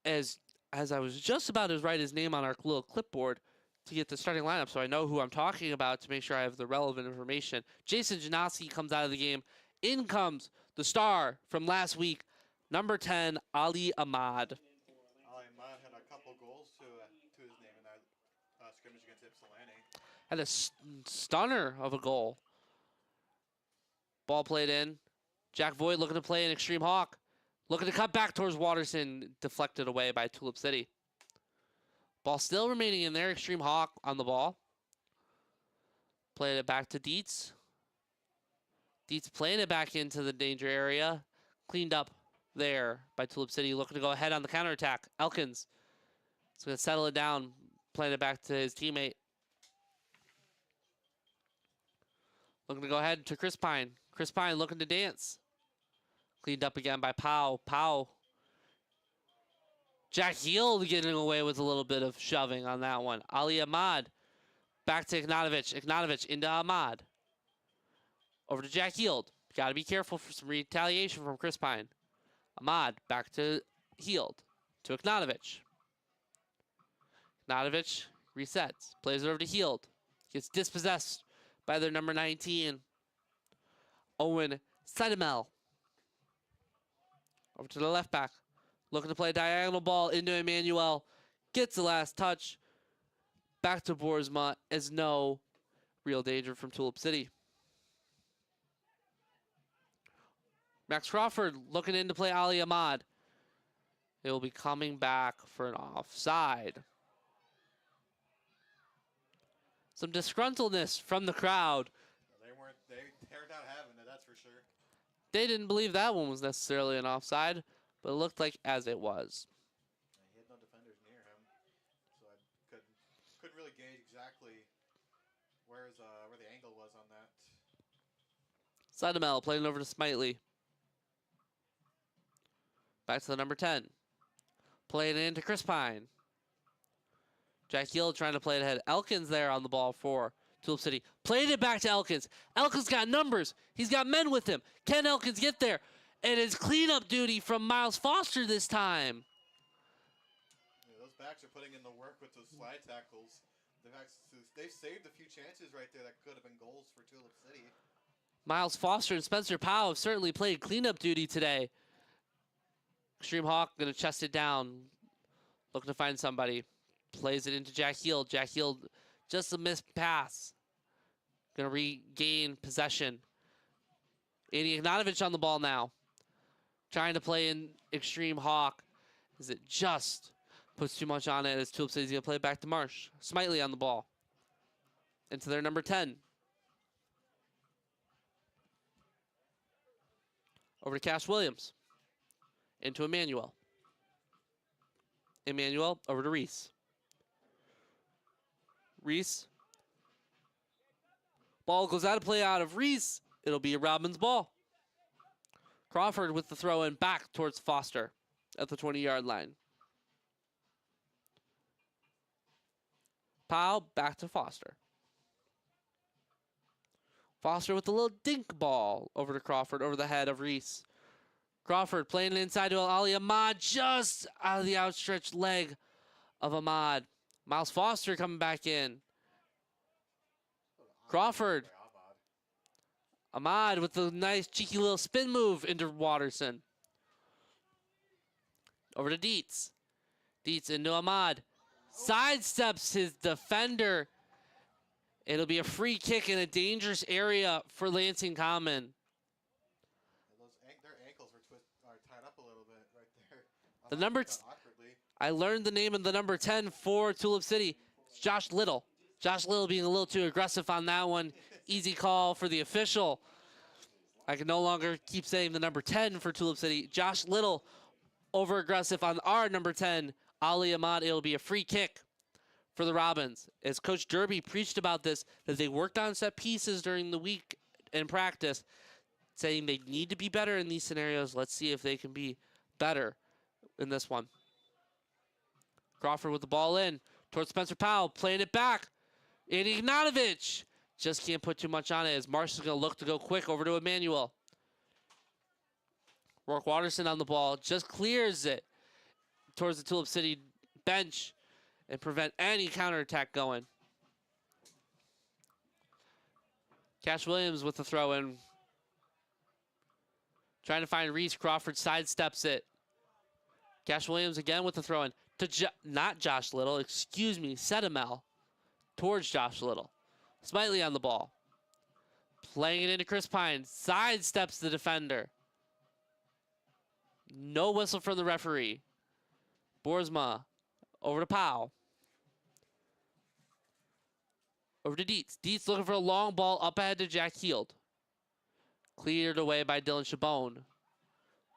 As I was just about to write his name on our little clipboard to get the starting lineup so I know who I'm talking about to make sure I have the relevant information. Jason Janowski comes out of the game. In comes the star from last week, number 10, Ali Ahmad.
Ali Ahmad had a couple goals to his name in that scrimmage against Ypsilanti.
Had a stunner of a goal. Ball played in. Jack Voigt looking to play an Extreme Hawk. Looking to cut back towards Watterson. Deflected away by Tulip City. Ball still remaining in there. Extreme Hawk on the ball. Played it back to Dietz. Dietz playing it back into the danger area. Cleaned up there by Tulip City. Looking to go ahead on the counterattack. Elkins is going to settle it down. Playing it back to his teammate. Looking to go ahead to Chris Pine. Chris Pine looking to dance. Cleaned up again by Powell. Powell. Jack Heel getting away with a little bit of shoving on that one. Ali Ahmad. Back to Ignatovich. Ignatovich into Ahmad. Over to Jack Heald. Got to be careful for some retaliation from Chris Pine. Ahmad back to Heald. To Ignatovich. Ignatovich resets. Plays it over to Heald. Gets dispossessed by their number 19. Owen Sedemel. Over to the left back. Looking to play a diagonal ball into Emmanuel. Gets the last touch. Back to Boersma as no real danger from Tulip City. Max Crawford looking in to play Ali Ahmad. It will be coming back for an offside. Some disgruntledness from the crowd.
They turned out having it, that's for sure.
They didn't believe that one was necessarily an offside, but it looked like as it was.
He had no defenders near him, so I couldn't really gauge exactly where the angle was on that.
Sedemel playing over to Smitely. Back to the number 10. Playing in to Chris Pine. Jack Hill trying to play it ahead. Elkins there on the ball for Tulip City. Played it back to Elkins. Elkins got numbers. He's got men with him. Can Elkins get there? And it's cleanup duty from Miles Foster this time.
Yeah, those backs are putting in the work with those slide tackles. They've saved a few chances right there that could have been goals for Tulip City.
Miles Foster and Spencer Powell have certainly played cleanup duty today. Extreme Hawk going to chest it down. Looking to find somebody. Plays it into Jack Heald. Jack Heald, just a missed pass. Going to regain possession. Andy Ignatovich on the ball now. Trying to play in Extreme Hawk. Is it just puts too much on it as Tulip City's going to play it back to Marsh. Smitely on the ball. Into their number 10. Over to Cash Williams. Into Emmanuel. Emmanuel over to Reese. Reese. Ball goes out of play out of Reese. It'll be a Robbins ball. Crawford with the throw in back towards Foster at the 20-yard line. Powell back to Foster. Foster with a little dink ball over to Crawford over the head of Reese. Crawford playing it inside to Ali Ahmad, just out of the outstretched leg of Ahmad. Miles Foster coming back in. Crawford. Ahmad with the nice cheeky little spin move into Watterson. Over to Dietz. Dietz into Ahmad. Sidesteps his defender. It'll be a free kick in a dangerous area for Lansing Common.
Their ankles are tied up a little bit right there.
The number I learned the name of the number 10 for Tulip City. It's Josh Little. Josh Little being a little too aggressive on that one. Easy call for the official. I can no longer keep saying the number 10 for Tulip City. Josh Little over aggressive on our number 10, Ali Ahmad. It'll be a free kick for the Robins. As Coach Derby preached about this, that they worked on set pieces during the week in practice, saying they need to be better in these scenarios. Let's see if they can be better in this one. Crawford with the ball in towards Spencer Powell, playing it back. Andy Ignatovich just can't put too much on it as Marsh is going to look to go quick over to Emmanuel. Rourke Watterson on the ball, just clears it towards the Tulip City bench and prevent any counterattack going. Cash Williams with the throw in. Trying to find Reese. Crawford sidesteps it. Cash Williams again with the throw in. To not Josh Little, excuse me, Sedemel towards Josh Little. Smitely on the ball. Playing it into Chris Pine. Sidesteps the defender. No whistle from the referee. Boersma over to Powell. Over to Dietz. Dietz looking for a long ball up ahead to Jack Heald. Cleared away by Dylan Chabone.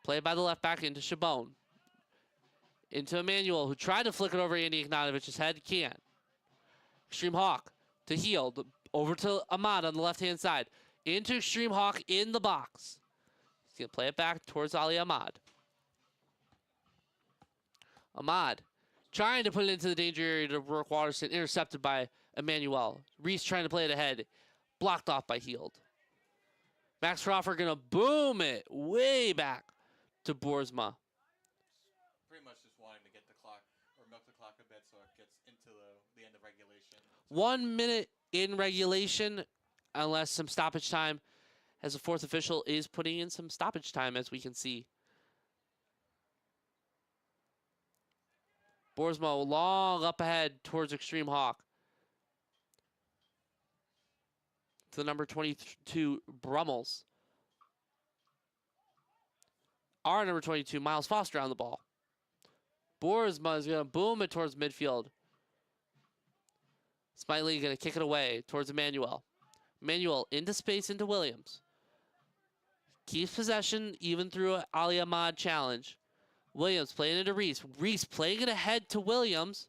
Played by the left back into Chabone. Into Emmanuel, who tried to flick it over Andy Ignatovich's head. Can't. Extreme Hawk to Heald. Over to Ahmad on the left-hand side. Into Extreme Hawk in the box. He's going to play it back towards Ali Ahmad. Ahmad trying to put it into the danger area to Rourke Waterston. Intercepted by Emmanuel. Reese trying to play it ahead. Blocked off by Heald. Max Crawford going to boom it way back to Boersma.
Pretty much just wanting to get the clock, or milk the clock a bit so it gets into the end of regulation.
1 minute in regulation, unless some stoppage time, as the fourth official is putting in some stoppage time, as we can see. Boersma long up ahead towards Extreme Hawk. To the number 22, Brummels. Our number 22, Miles Foster on the ball. Boersma is going to boom it towards midfield. Smiley going to kick it away towards Emmanuel. Emmanuel into space into Williams. Keeps possession even through an Ali Ahmad challenge. Williams playing into Reese. Reese playing it ahead to Williams.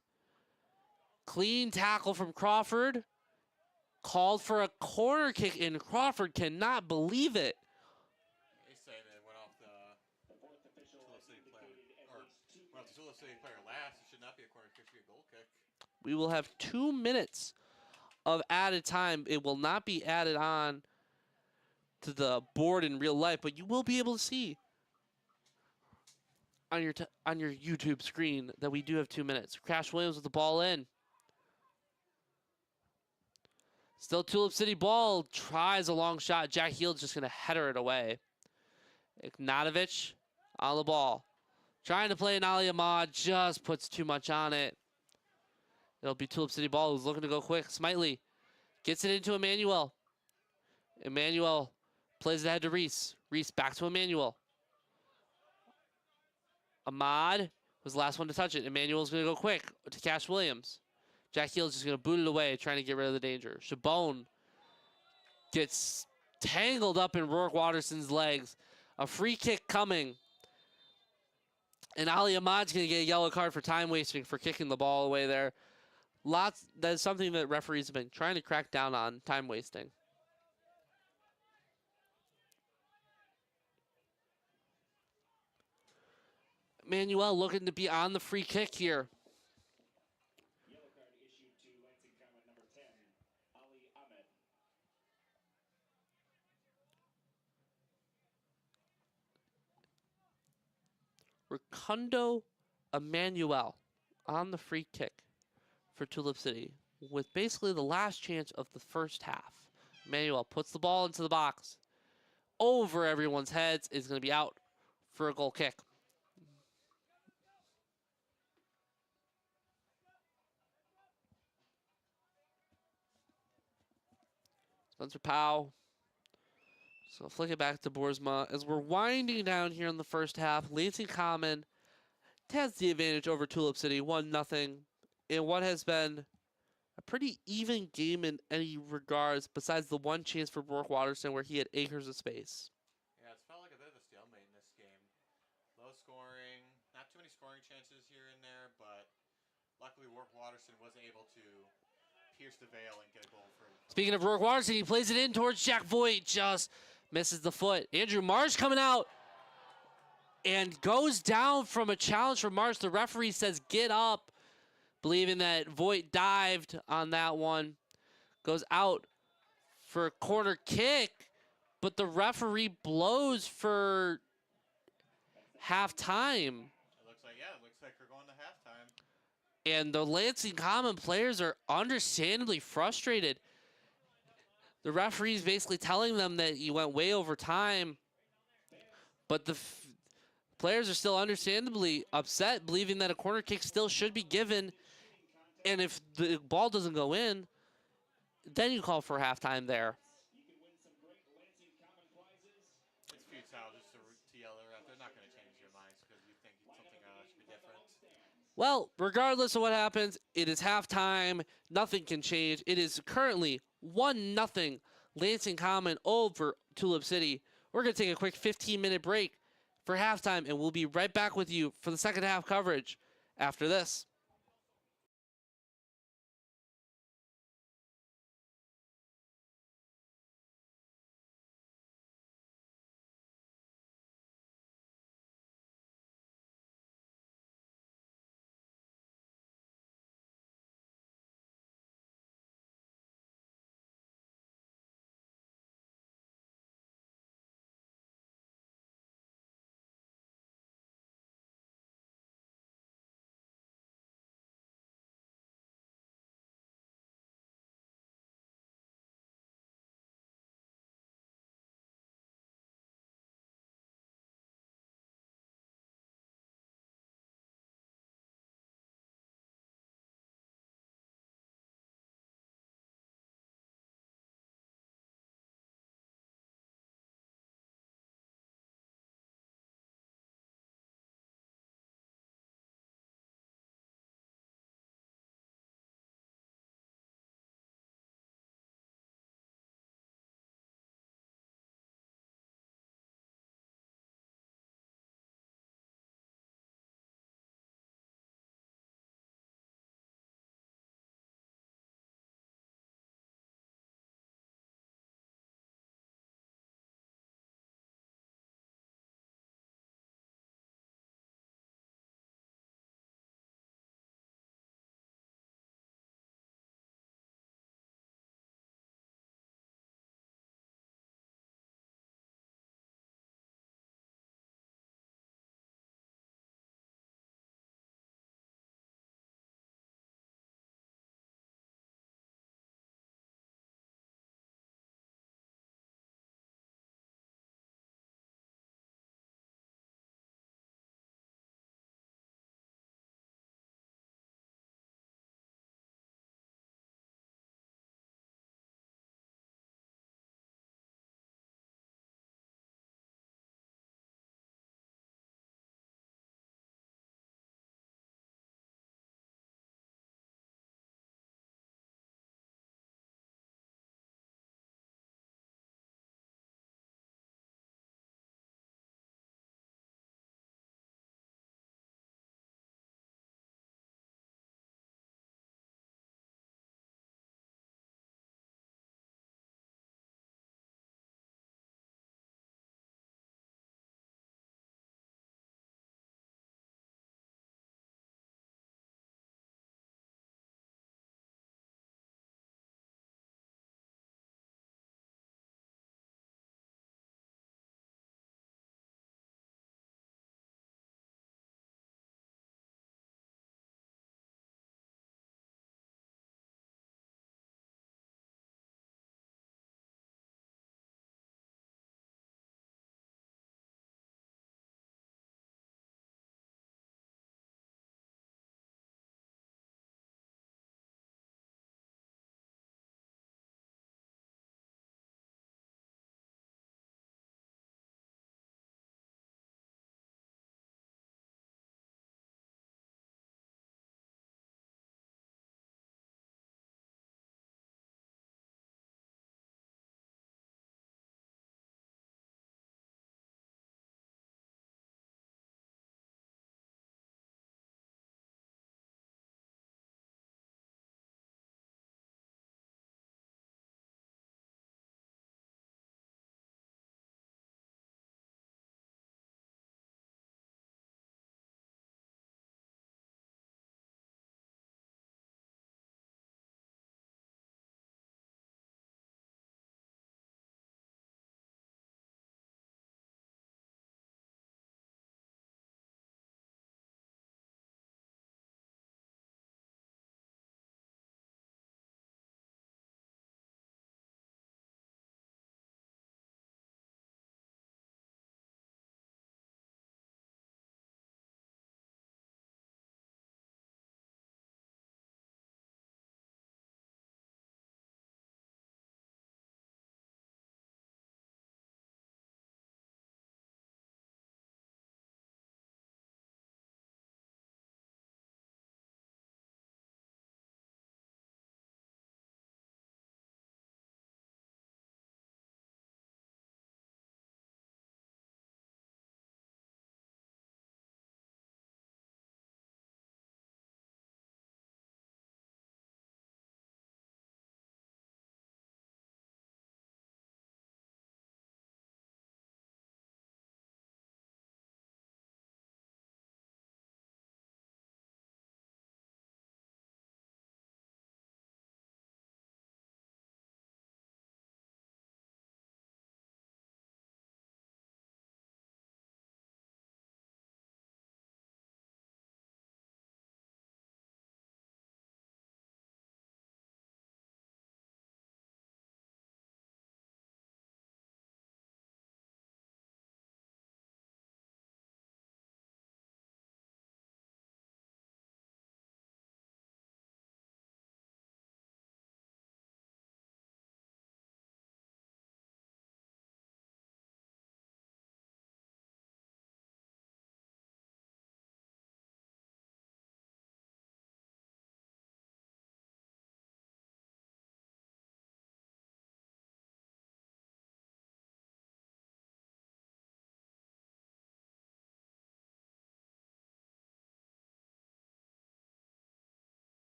Clean tackle from Crawford. Called for a corner kick, and Crawford cannot believe it.
He's saying that it went off the Tulip City player, or went off the Tulip City player last. It should not be a corner kick, it should be a goal kick.
We will have 2 minutes of added time. It will not be added on to the board in real life, but you will be able to see on your YouTube screen that we do have 2 minutes. Crash Williams with the ball in. Still Tulip City ball. Tries a long shot. Jack Heald's just going to header it away. Ignatovich on the ball. Trying to play an Ali Ahmad. Just puts too much on it. It'll be Tulip City ball who's looking to go quick. Smiley gets it into Emmanuel. Emmanuel plays it ahead to Reese. Reese back to Emmanuel. Ahmad was the last one to touch it. Emmanuel's going to go quick to Cash Williams. Jack Heald's just going to boot it away, trying to get rid of the danger. Chabone gets tangled up in Rourke Waterston's legs. A free kick coming. And Ali Ahmad's going to get a yellow card for time wasting for kicking the ball away there. That's something that referees have been trying to crack down on, time wasting. Manuel looking to be on the free kick here.
Yellow card issued to Lansing Common number 10, Ali Ahmed.
Recundo Emmanuel on the free kick for Tulip City with basically the last chance of the first half. Emmanuel puts the ball into the box. Over everyone's heads, is going to be out for a goal kick. Spencer Powell. So flick it back to Boersma. As we're winding down here in the first half, Lansing Common has the advantage over Tulip City, 1-0, in what has been a pretty even game in any regards, besides the one chance for Rourke Waterston where he had acres of space.
Yeah, it's felt like a bit of a stalemate in this game. Low scoring, not too many scoring chances here and there, but luckily Rourke Waterston wasn't able to pierce the veil and get a goal for him.
Speaking of Rourke Waterston, he plays it in towards Jack Voigt, just misses the foot. Andrew Marsh coming out and goes down from a challenge from Marsh. The referee says, get up, believing that Voigt dived on that one. Goes out for a corner kick, but the referee blows for halftime.
It looks like we're going to halftime.
And the Lansing Common players are understandably frustrated. The referee's basically telling them that you went way over time, but the players are still understandably upset, believing that a corner kick still should be given. And if the ball doesn't go in, then you call for halftime there.
just a TL ref. They're not going to change their minds because you think something should be different.
Well, regardless of what happens, it is halftime. Nothing can change. It is currently 1-0 Lansing Common over Tulip City. We're going to take a quick 15-minute break for halftime, and we'll be right back with you for the second half coverage after this.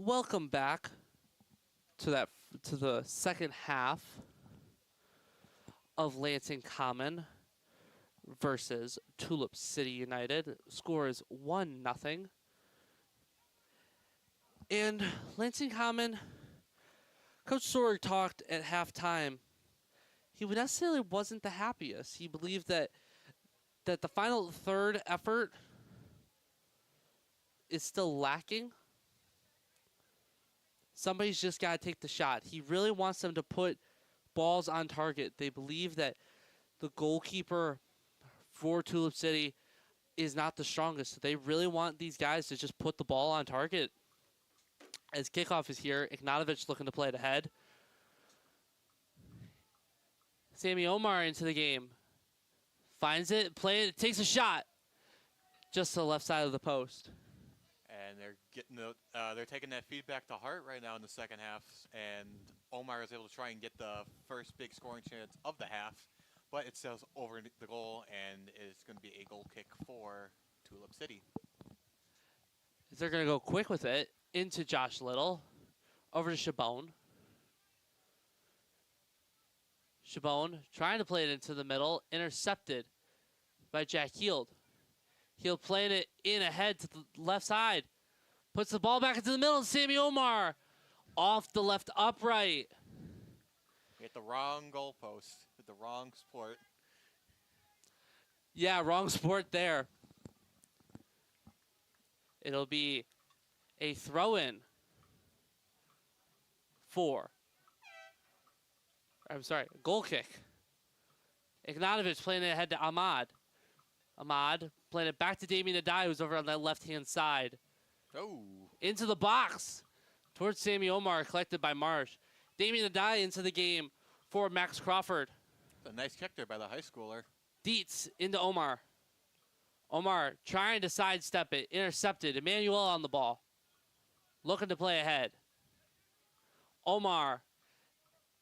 Welcome back to the second half of Lansing Common versus Tulip City United. Score is 1-0. And Lansing Common, Coach Sawyer talked at halftime. He necessarily wasn't the happiest. He believed that the final third effort is still lacking. Somebody's just got to take the shot. He really wants them to put balls on target. They believe that the goalkeeper for Tulip City is not the strongest. They really want these guys to just put the ball on target. As kickoff is here, Ignatovich looking to play it ahead. Sammy Omar into the game. Finds it, play it, takes a shot. Just to the left side of the post.
And they're taking that feedback to heart right now in the second half. And Omar is able to try and get the first big scoring chance of the half. But it sails over the goal, and it's going to be a goal kick for Tulip City.
They're going to go quick with it into Josh Little. Over to Chabon. Chabon trying to play it into the middle. Intercepted by Jack Heald. Heald playing it in ahead to the left side. Puts the ball back into the middle. Sammy Omar off the left upright.
Hit the wrong goalpost. Hit the wrong sport.
Yeah, wrong sport there. It'll be a throw-in goal kick. Ignatovich playing it ahead to Ahmad. Ahmad playing it back to Damien Adai, who's over on that left-hand side.
Oh.
Into the box towards Sammy Omar, collected by Marsh. Damien Adai into the game for Max Crawford.
A nice kick there by the high schooler.
Dietz into Omar. Omar trying to sidestep it. Intercepted. Emmanuel on the ball. Looking to play ahead. Omar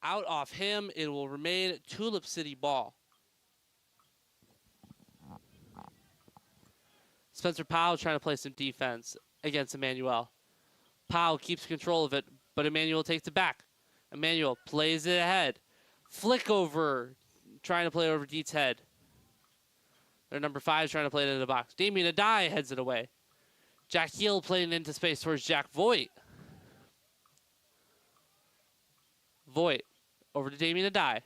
out off him. It will remain Tulip City ball. Spencer Powell trying to play some defense against Emmanuel. Powell keeps control of it, but Emmanuel takes it back. Emmanuel plays it ahead. Flick over, trying to play over Dietz' head. Their number 5 is trying to play it into the box. Damien Adai heads it away. Jack Heald playing into space towards Jack Voigt. Voigt over to Damien Adai.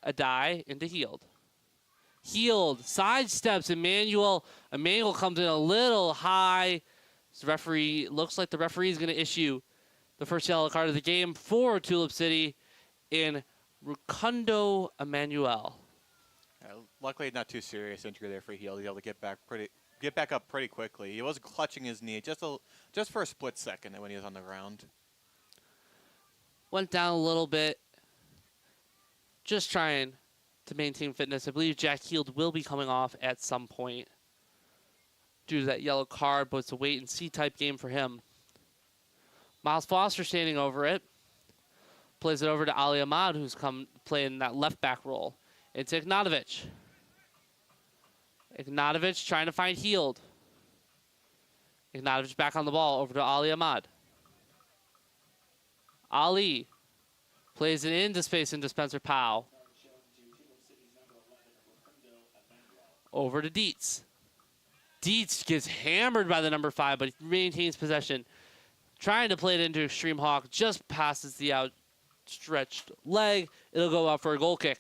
Adai into Heald. Heald sidesteps Emmanuel. Emmanuel comes in a little high. The referee, looks like the referee is going to issue the first yellow card of the game for Tulip City in Rukundo Emmanuel.
Luckily, not too serious injury there for Heald. He's able to get back up pretty quickly. He was clutching his knee just for a split second when he was on the ground.
Went down a little bit. Just trying to maintain fitness. I believe Jack Heald will be coming off at some point due to that yellow card, but it's a wait-and-see type game for him. Miles Foster standing over it. Plays it over to Ali Ahmad, who's come playing that left-back role. It's Ignatovich. Ignatovich trying to find Heald. Ignatovich back on the ball, over to Ali Ahmad. Ali plays it into space into Spencer Powell. Over to Dietz. Dietz gets hammered by the number 5, but he maintains possession. Trying to play it into Extreme Hawk, just passes the outstretched leg. It'll go out for a goal kick.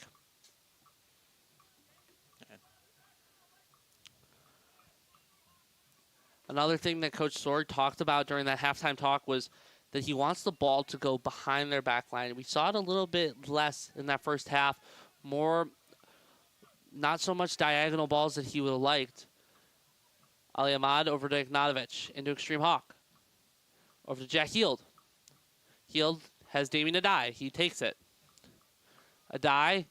Another thing that Coach Sword talked about during that halftime talk was that he wants the ball to go behind their back line. We saw it a little bit less in that first half. More, not so much diagonal balls that he would have liked. Ali Ahmad over to Ignatovich into Extreme Hawk. Over to Jack Heald. Heald has Damien Adai. He takes it. Adai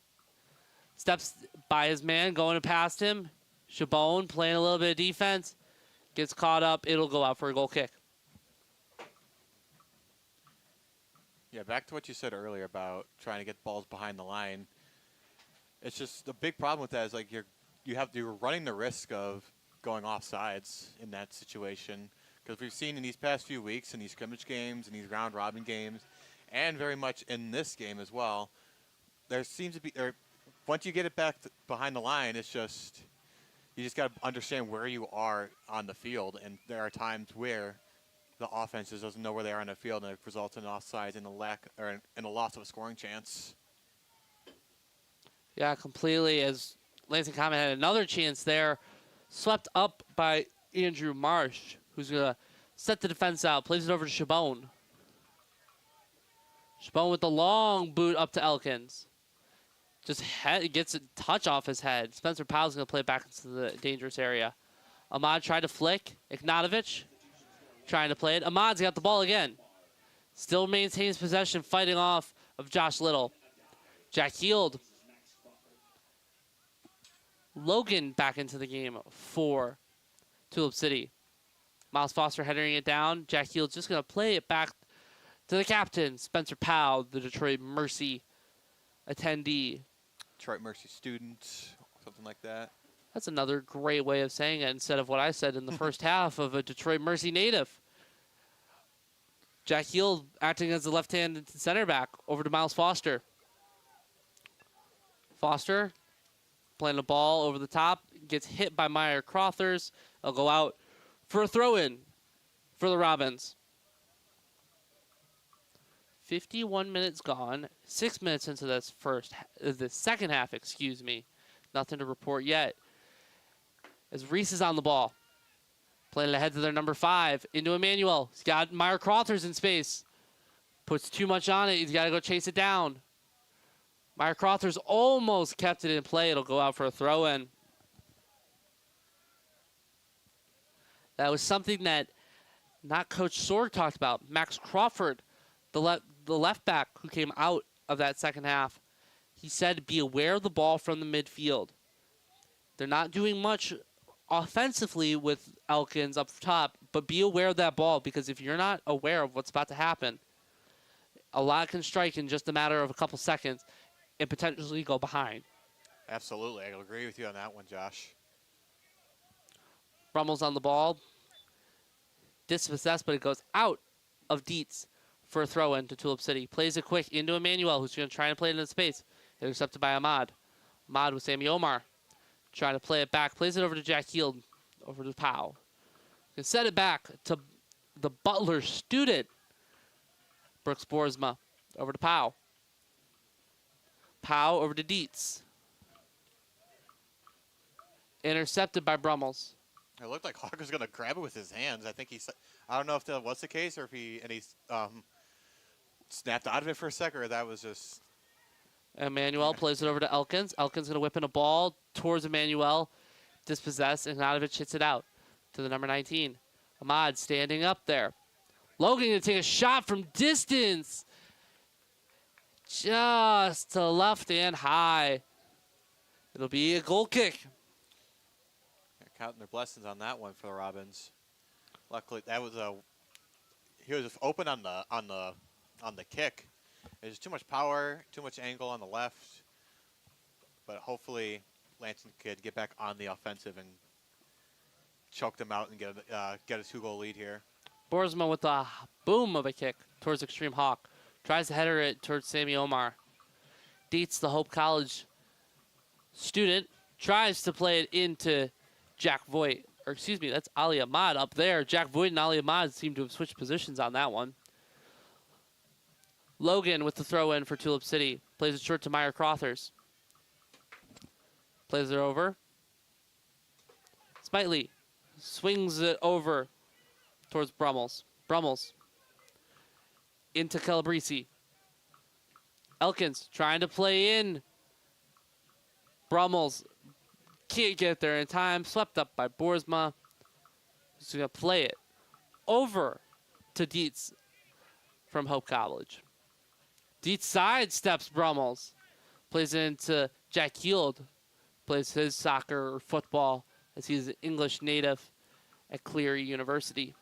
steps by his man, going past him. Chabon playing a little bit of defense. Gets caught up. It'll go out for a goal kick.
Yeah, back to what you said earlier about trying to get balls behind the line. It's just the big problem with that is like you're running the risk of going off sides in that situation Because we've seen in these past few weeks, in these scrimmage games, in these round robin games, and very much in this game as well, there seems to be, once you get it back behind the line, it's just, you just got to understand where you are on the field. And there are times where the offense just doesn't know where they are on the field, and it results in offsides and in a loss of a scoring chance.
Yeah, completely. As Lansing Common had another chance there, swept up by Andrew Marsh, who's going to set the defense out, plays it over to Chabon. Chabon with the long boot up to Elkins. Just gets a touch off his head. Spencer Powell's going to play it back into the dangerous area. Ahmad tried to flick. Ignatovich trying to play it. Ahmad's got the ball again. Still maintains possession, fighting off of Josh Little. Jack Heald. Logan back into the game for Tulip City. Miles Foster heading it down. Jack Heald's just going to play it back to the captain, Spencer Powell, the Detroit Mercy attendee.
Detroit Mercy student, something like that.
That's another great way of saying it instead of what I said in the first half of a Detroit Mercy native. Jack Heald acting as the left-handed center back over to Miles Foster. Foster playing the ball over the top, gets hit by Meyer Crothers. They'll go out for a throw-in for the Robins. 51 minutes gone, 6 minutes into this the second half, excuse me. Nothing to report yet. As Reese is on the ball, playing it ahead to their number 5, into Emmanuel. He's got Meyer Crothers in space. Puts too much on it. He's got to go chase it down. Meyer Crothers almost kept it in play. It'll go out for a throw-in. That was something that not Coach Sorg talked about. Max Crawford, the left back who came out of that second half, he said be aware of the ball from the midfield. They're not doing much offensively with Elkins up top, but be aware of that ball, because if you're not aware of what's about to happen, a lot can strike in just a matter of a couple seconds and potentially go behind.
Absolutely. I agree with you on that one, Josh.
Brummel's on the ball. Dispossessed, but it goes out of Dietz for a throw-in to Tulip City. Plays it quick into Emmanuel, who's going to try and play it into space. Intercepted by Ahmad. Ahmad with Sammy Omar. Trying to play it back. Plays it over to Jack Heald. Over to Powell. Can set it back to the Butler student. Brooks Boersma. Over to Powell. Powell over to Dietz. Intercepted by Brummels.
It looked like Hawk was going to grab it with his hands. I think I don't know if that was the case or if he snapped out of it for a second, or that was just.
Emmanuel plays it over to Elkins. Elkins going to whip in a ball towards Emmanuel. Dispossessed, and Ignatovich hits it out to the number 19. Ahmad standing up there. Logan going to take a shot from distance. Just to left and high. It'll be a goal kick.
They're counting their blessings on that one for the Robins. Luckily, that was he was open on the kick. There's too much power, too much angle on the left. But hopefully, Lansing could get back on the offensive and choke them out and get a 2-goal lead here.
Boersma with a boom of a kick towards Extreme Hawk. Tries to header it towards Sammy Omar. Dietz, the Hope College student, tries to play it into Jack Voigt. Or excuse me, that's Ali Ahmad up there. Jack Voigt and Ali Ahmad seem to have switched positions on that one. Logan with the throw-in for Tulip City. Plays it short to Meyer Crothers. Plays it over. Smitely swings it over towards Brummels. Brummels into Calabrese. Elkins trying to play in. Brummels can't get there in time. Swept up by Boersma. He's going to play it over to Dietz from Hope College. Dietz sidesteps Brummels. Plays it into Jack Heald. Plays his soccer or football as he's an English native at Cleary University.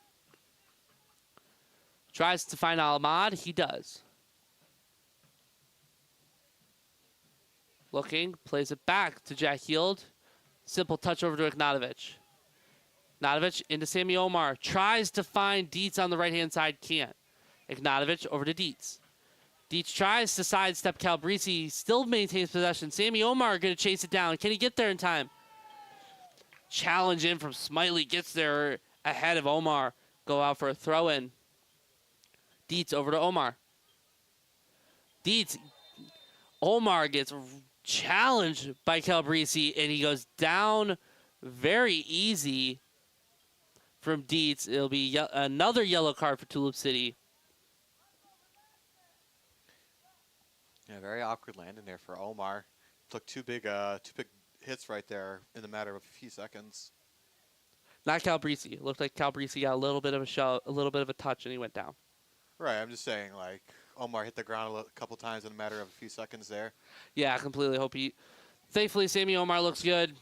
Tries to find Ahmad. He does. Looking. Plays it back to Jack Heald. Simple touch over to Ignatovich. Ignatovich into Sammy Omar. Tries to find Dietz on the right-hand side. Can't. Ignatovich over to Dietz. Dietz tries to sidestep Calabrese. Still maintains possession. Sammy Omar going to chase it down. Can he get there in time? Challenge in from Smiley. Gets there ahead of Omar. Go out for a throw-in. Dietz over to Omar. Dietz. Omar gets challenged by Calabrese, and he goes down very easy from Dietz. It'll be another yellow card for Tulip City.
Yeah, very awkward landing there for Omar. Took two big hits right there in the matter of a few seconds.
Not Calabrese. It looked like Calabrese got a little bit of a shove, a little bit of a touch, and he went down.
Right, I'm just saying, like, Omar hit the ground a couple times in a matter of a few seconds there.
Yeah, I completely hope he... Thankfully, Sammy Omar looks good.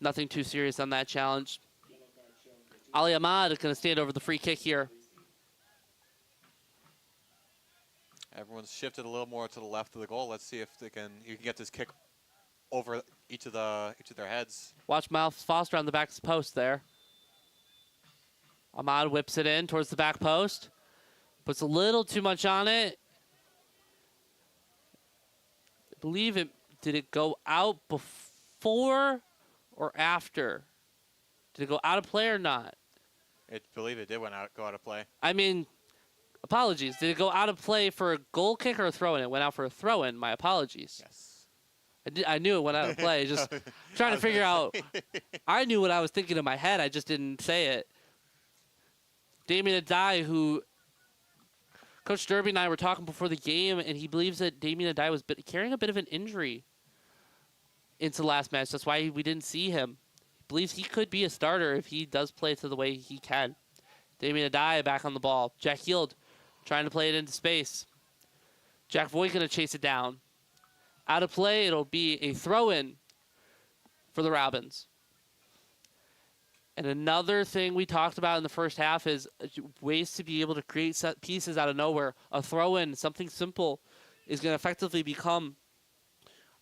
Nothing too serious on that challenge. Ali Ahmad is going to stand over the free kick here.
Everyone's shifted a little more to the left of the goal. Let's see if you can get this kick over each of their heads.
Watch Miles Foster on the back post there. Ahmad whips it in towards the back post. Puts a little too much on it. I believe it... Did it go out before or after? Did it go out of play or not?
I believe it did go out of play.
I mean, apologies. Did it go out of play for a goal kick or a throw-in? It went out for a throw-in. My apologies.
Yes.
I knew it went out of play. Just trying to figure out. I knew what I was thinking in my head. I just didn't say it. Damien Adai, who Coach Derby and I were talking before the game, and he believes that Damien Adai was carrying a bit of an injury into the last match. That's why we didn't see him. He believes he could be a starter if he does play to the way he can. Damien Adai back on the ball. Jack Heald trying to play it into space. Jack Voigt going to chase it down. Out of play, it'll be a throw-in for the Robins. And another thing we talked about in the first half is ways to be able to create set pieces out of nowhere. A throw-in, something simple, is going to effectively become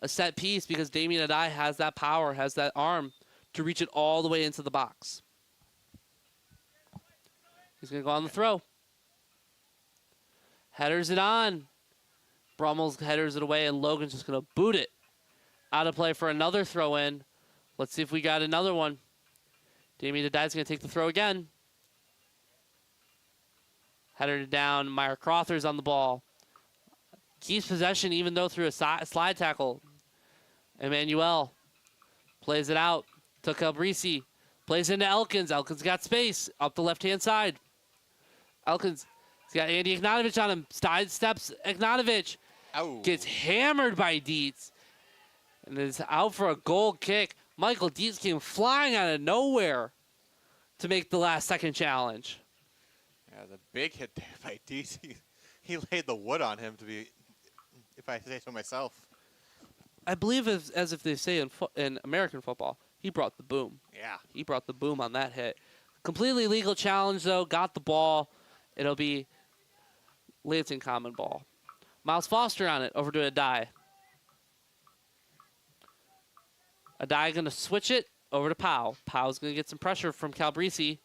a set piece because Damien Adai has that power, has that arm to reach it all the way into the box. He's going to go on the throw. Headers it on. Brummel's headers it away, and Logan's just going to boot it. Out of play for another throw-in. Let's see if we got another one. Damien Adai's going to take the throw again. Headed it down. Meyer Crothers on the ball. Keeps possession even though through a slide tackle. Emmanuel plays it out to Calabrese. Plays into Elkins. Elkins got space up the left-hand side. Elkins has got Andy Ignatovich on him. Sidesteps Ignatovich.
Ow.
Gets hammered by Dietz. And is out for a goal kick. Michael Dietz came flying out of nowhere to make the last-second challenge.
Yeah, the big hit there by Dietz. He laid the wood on him, to be, if I say so myself.
I believe as if they say in American football, he brought the boom.
Yeah.
He brought the boom on that hit. Completely legal challenge, though. Got the ball. It'll be Lansing Common ball. Miles Foster on it. Over to Adai. Adai going to switch it over to Powell. Powell's going to get some pressure from Calabrese.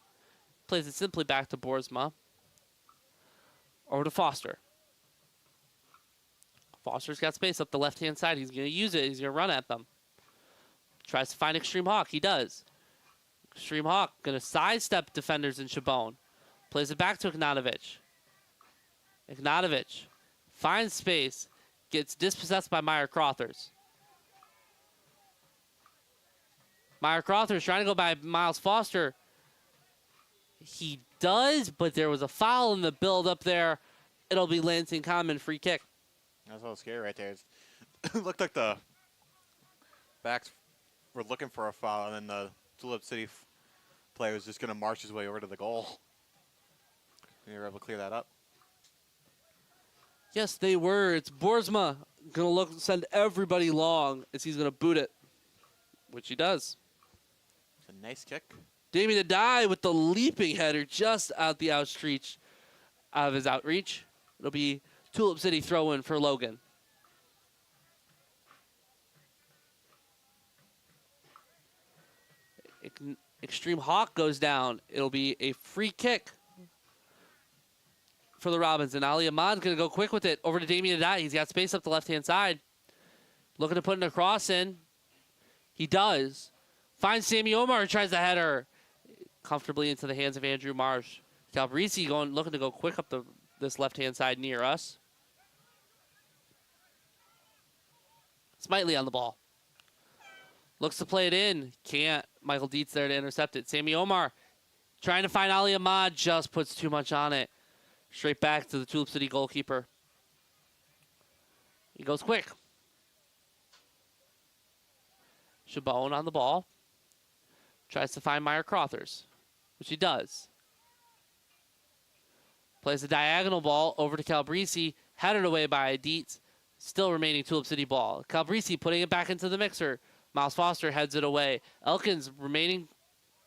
Plays it simply back to Boersma. Over to Foster. Foster's got space up the left-hand side. He's going to use it. He's going to run at them. Tries to find Extreme Hawk. He does. Extreme Hawk going to sidestep defenders in Chabon. Plays it back to Ignatovich. Ignatovich finds space. Gets dispossessed by Meyer Crothers. Meyer Crothers trying to go by Miles Foster. He does, but there was a foul in the build-up there. It'll be Lansing Common free kick.
That's a little scary right there. It looked like the backs were looking for a foul, and then the Tulip City player was just going to march his way over to the goal. And they were able to clear that up.
Yes, they were. It's Boersma going to send everybody long as he's going to boot it, which he does.
It's a nice kick.
Damien Adai with the leaping header just out the outreach of his outreach. It'll be Tulip City throw-in for Logan. Extreme Hawk goes down. It'll be a free kick for the Robins. And Ali Ahmad's going to go quick with it over to Damien Adai. He's got space up the left-hand side. Looking to put in a cross in. He does. Finds Sammy Omar, tries the header comfortably into the hands of Andrew Marsh. Calabrese looking to go quick up this left-hand side near us. Smitely on the ball. Looks to play it in. Can't. Michael Dietz there to intercept it. Sammy Omar trying to find Ali Ahmad. Just puts too much on it. Straight back to the Tulip City goalkeeper. He goes quick. Chabone on the ball. Tries to find Meyer Crothers, which he does. Plays a diagonal ball over to Calabrese. Headed away by Dietz. Still remaining Tulip City ball. Calabrese putting it back into the mixer. Miles Foster heads it away. Elkins remaining,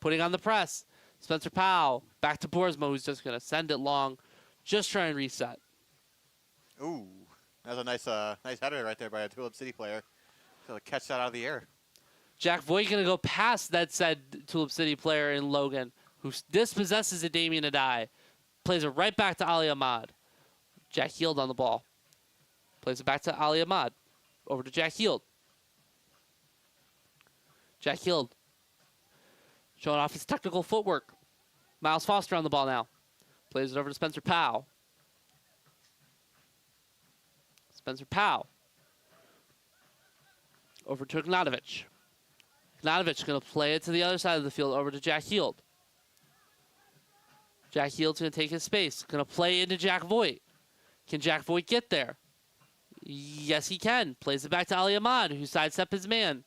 putting on the press. Spencer Powell back to Boersma, who's just going to send it long. Just try and reset.
Ooh, that's a nice header right there by a Tulip City player. So to catch that out of the air.
Jack Voigt going to go past that said Tulip City player in Logan, who dispossesses it Damien Adai. Plays it right back to Ali Ahmad. Jack Heald on the ball. Plays it back to Ali Ahmad. Over to Jack Heald. Jack Heald showing off his technical footwork. Miles Foster on the ball now. Plays it over to Spencer Powell. Spencer Powell. Over to Ignatovich. Ignatovich going to play it to the other side of the field over to Jack Heald. Jack Heald's going to take his space. Going to play into Jack Voigt. Can Jack Voigt get there? Yes, he can. Plays it back to Ali Ahmad, who sidestepped his man.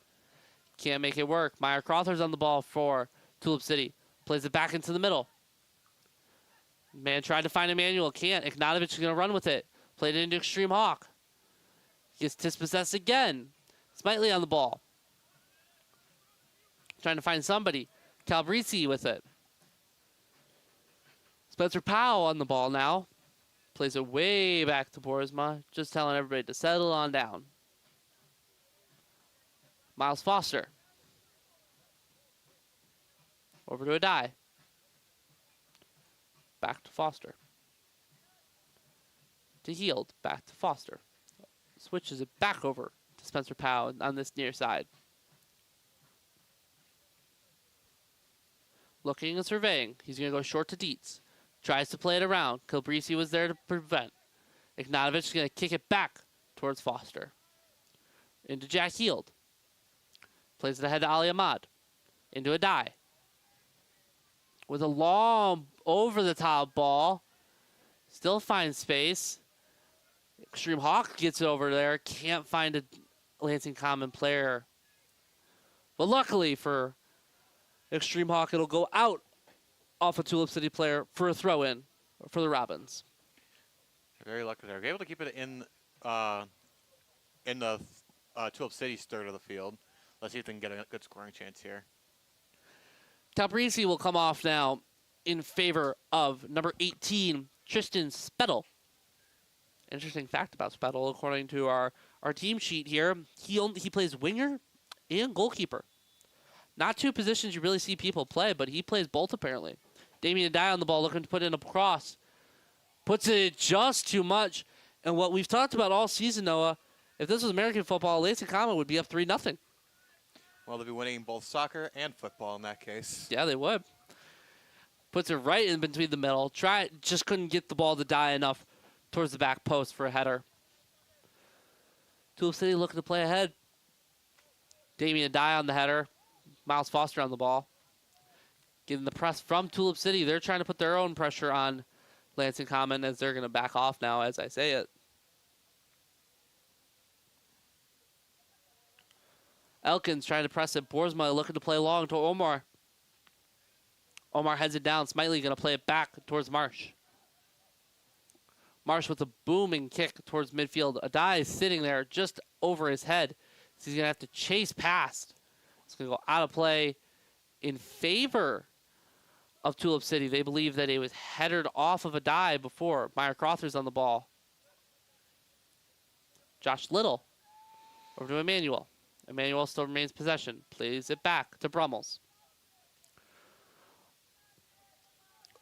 Can't make it work. Meyer Crothers on the ball for Tulip City. Plays it back into the middle. Man tried to find Emmanuel. Can't. Ignatovich is going to run with it. Played it into Extreme Hawk. Gets dispossessed again. Smitely on the ball. Trying to find somebody. Calabrese with it. Spencer Powell on the ball now. Plays it way back to Boersma. Just telling everybody to settle on down. Miles Foster. Over to Adai. Back to Foster. To Heald. Back to Foster. Switches it back over to Spencer Powell on this near side. Looking and surveying. He's going to go short to Dietz. Tries to play it around. Calabrese was there to prevent. Ignatovich is going to kick it back towards Foster. Into Jack Heald. Plays it ahead to Ali Ahmad. Into Adai. With a long over-the-top ball. Still finds space. Extreme Hawk gets over there. Can't find a Lansing Common player. But luckily for Extreme Hawk, it'll go out off a Tulip City player for a throw-in for the Robins.
Very lucky there. They're able to keep it in the Tulip City's third of the field. Let's see if they can get a good scoring chance here.
Calabrese will come off now in favor of number 18, Tristan Spettel. Interesting fact about Spettel, according to our team sheet here, he plays winger and goalkeeper. Not two positions you really see people play, but he plays both apparently. Damien Adai on the ball looking to put in a cross. Puts it just too much. And what we've talked about all season, Noah, if this was American football, Lansing Common would be up 3-0.
Well, they'll be winning both soccer and football in that case.
Yeah, they would. Puts it right in between the middle. Just couldn't get the ball to die enough towards the back post for a header. Tulip City looking to play ahead. Damien Adai on the header. Miles Foster on the ball. Getting the press from Tulip City. They're trying to put their own pressure on Lansing Common as they're going to back off now as I say it. Elkins trying to press it. Boersma looking to play long to Omar. Omar heads it down. Smitely going to play it back towards Marsh. Marsh with a booming kick towards midfield. Adai is sitting there just over his head. So he's going to have to chase past. It's going to go out of play in favor of Tulip City. They believe that it was headed off of Adai before. Meyer Crothers on the ball. Josh Little over to Emmanuel. Emmanuel still remains possession. Plays it back to Brummels.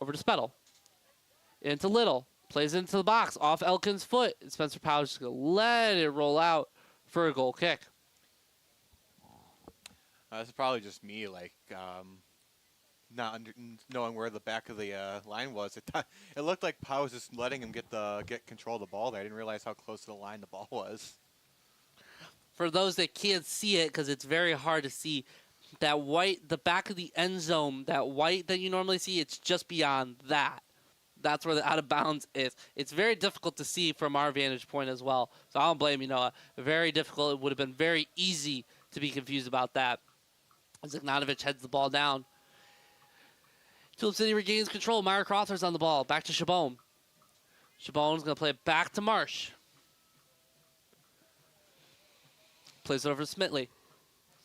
Over to Spettel. Into Little. Plays into the box. Off Elkin's foot. Spencer Powell's just going to let it roll out for a goal kick.
This is probably just me, like, not knowing where the back of the line was. It looked like Powell was just letting him get control of the ball there. I didn't realize how close to the line the ball was.
For those that can't see it, because it's very hard to see, that white, the back of the end zone, that white that you normally see, it's just beyond that. That's where the out of bounds is. It's very difficult to see from our vantage point as well. So I don't blame you, Noah. Very difficult. It would have been very easy to be confused about that. As Ignatovich heads the ball down. Tulip City regains control. Meyer Crothers on the ball. Back to Chabon. Chabon's going to play it back to Marsh. Plays it over to Smitley.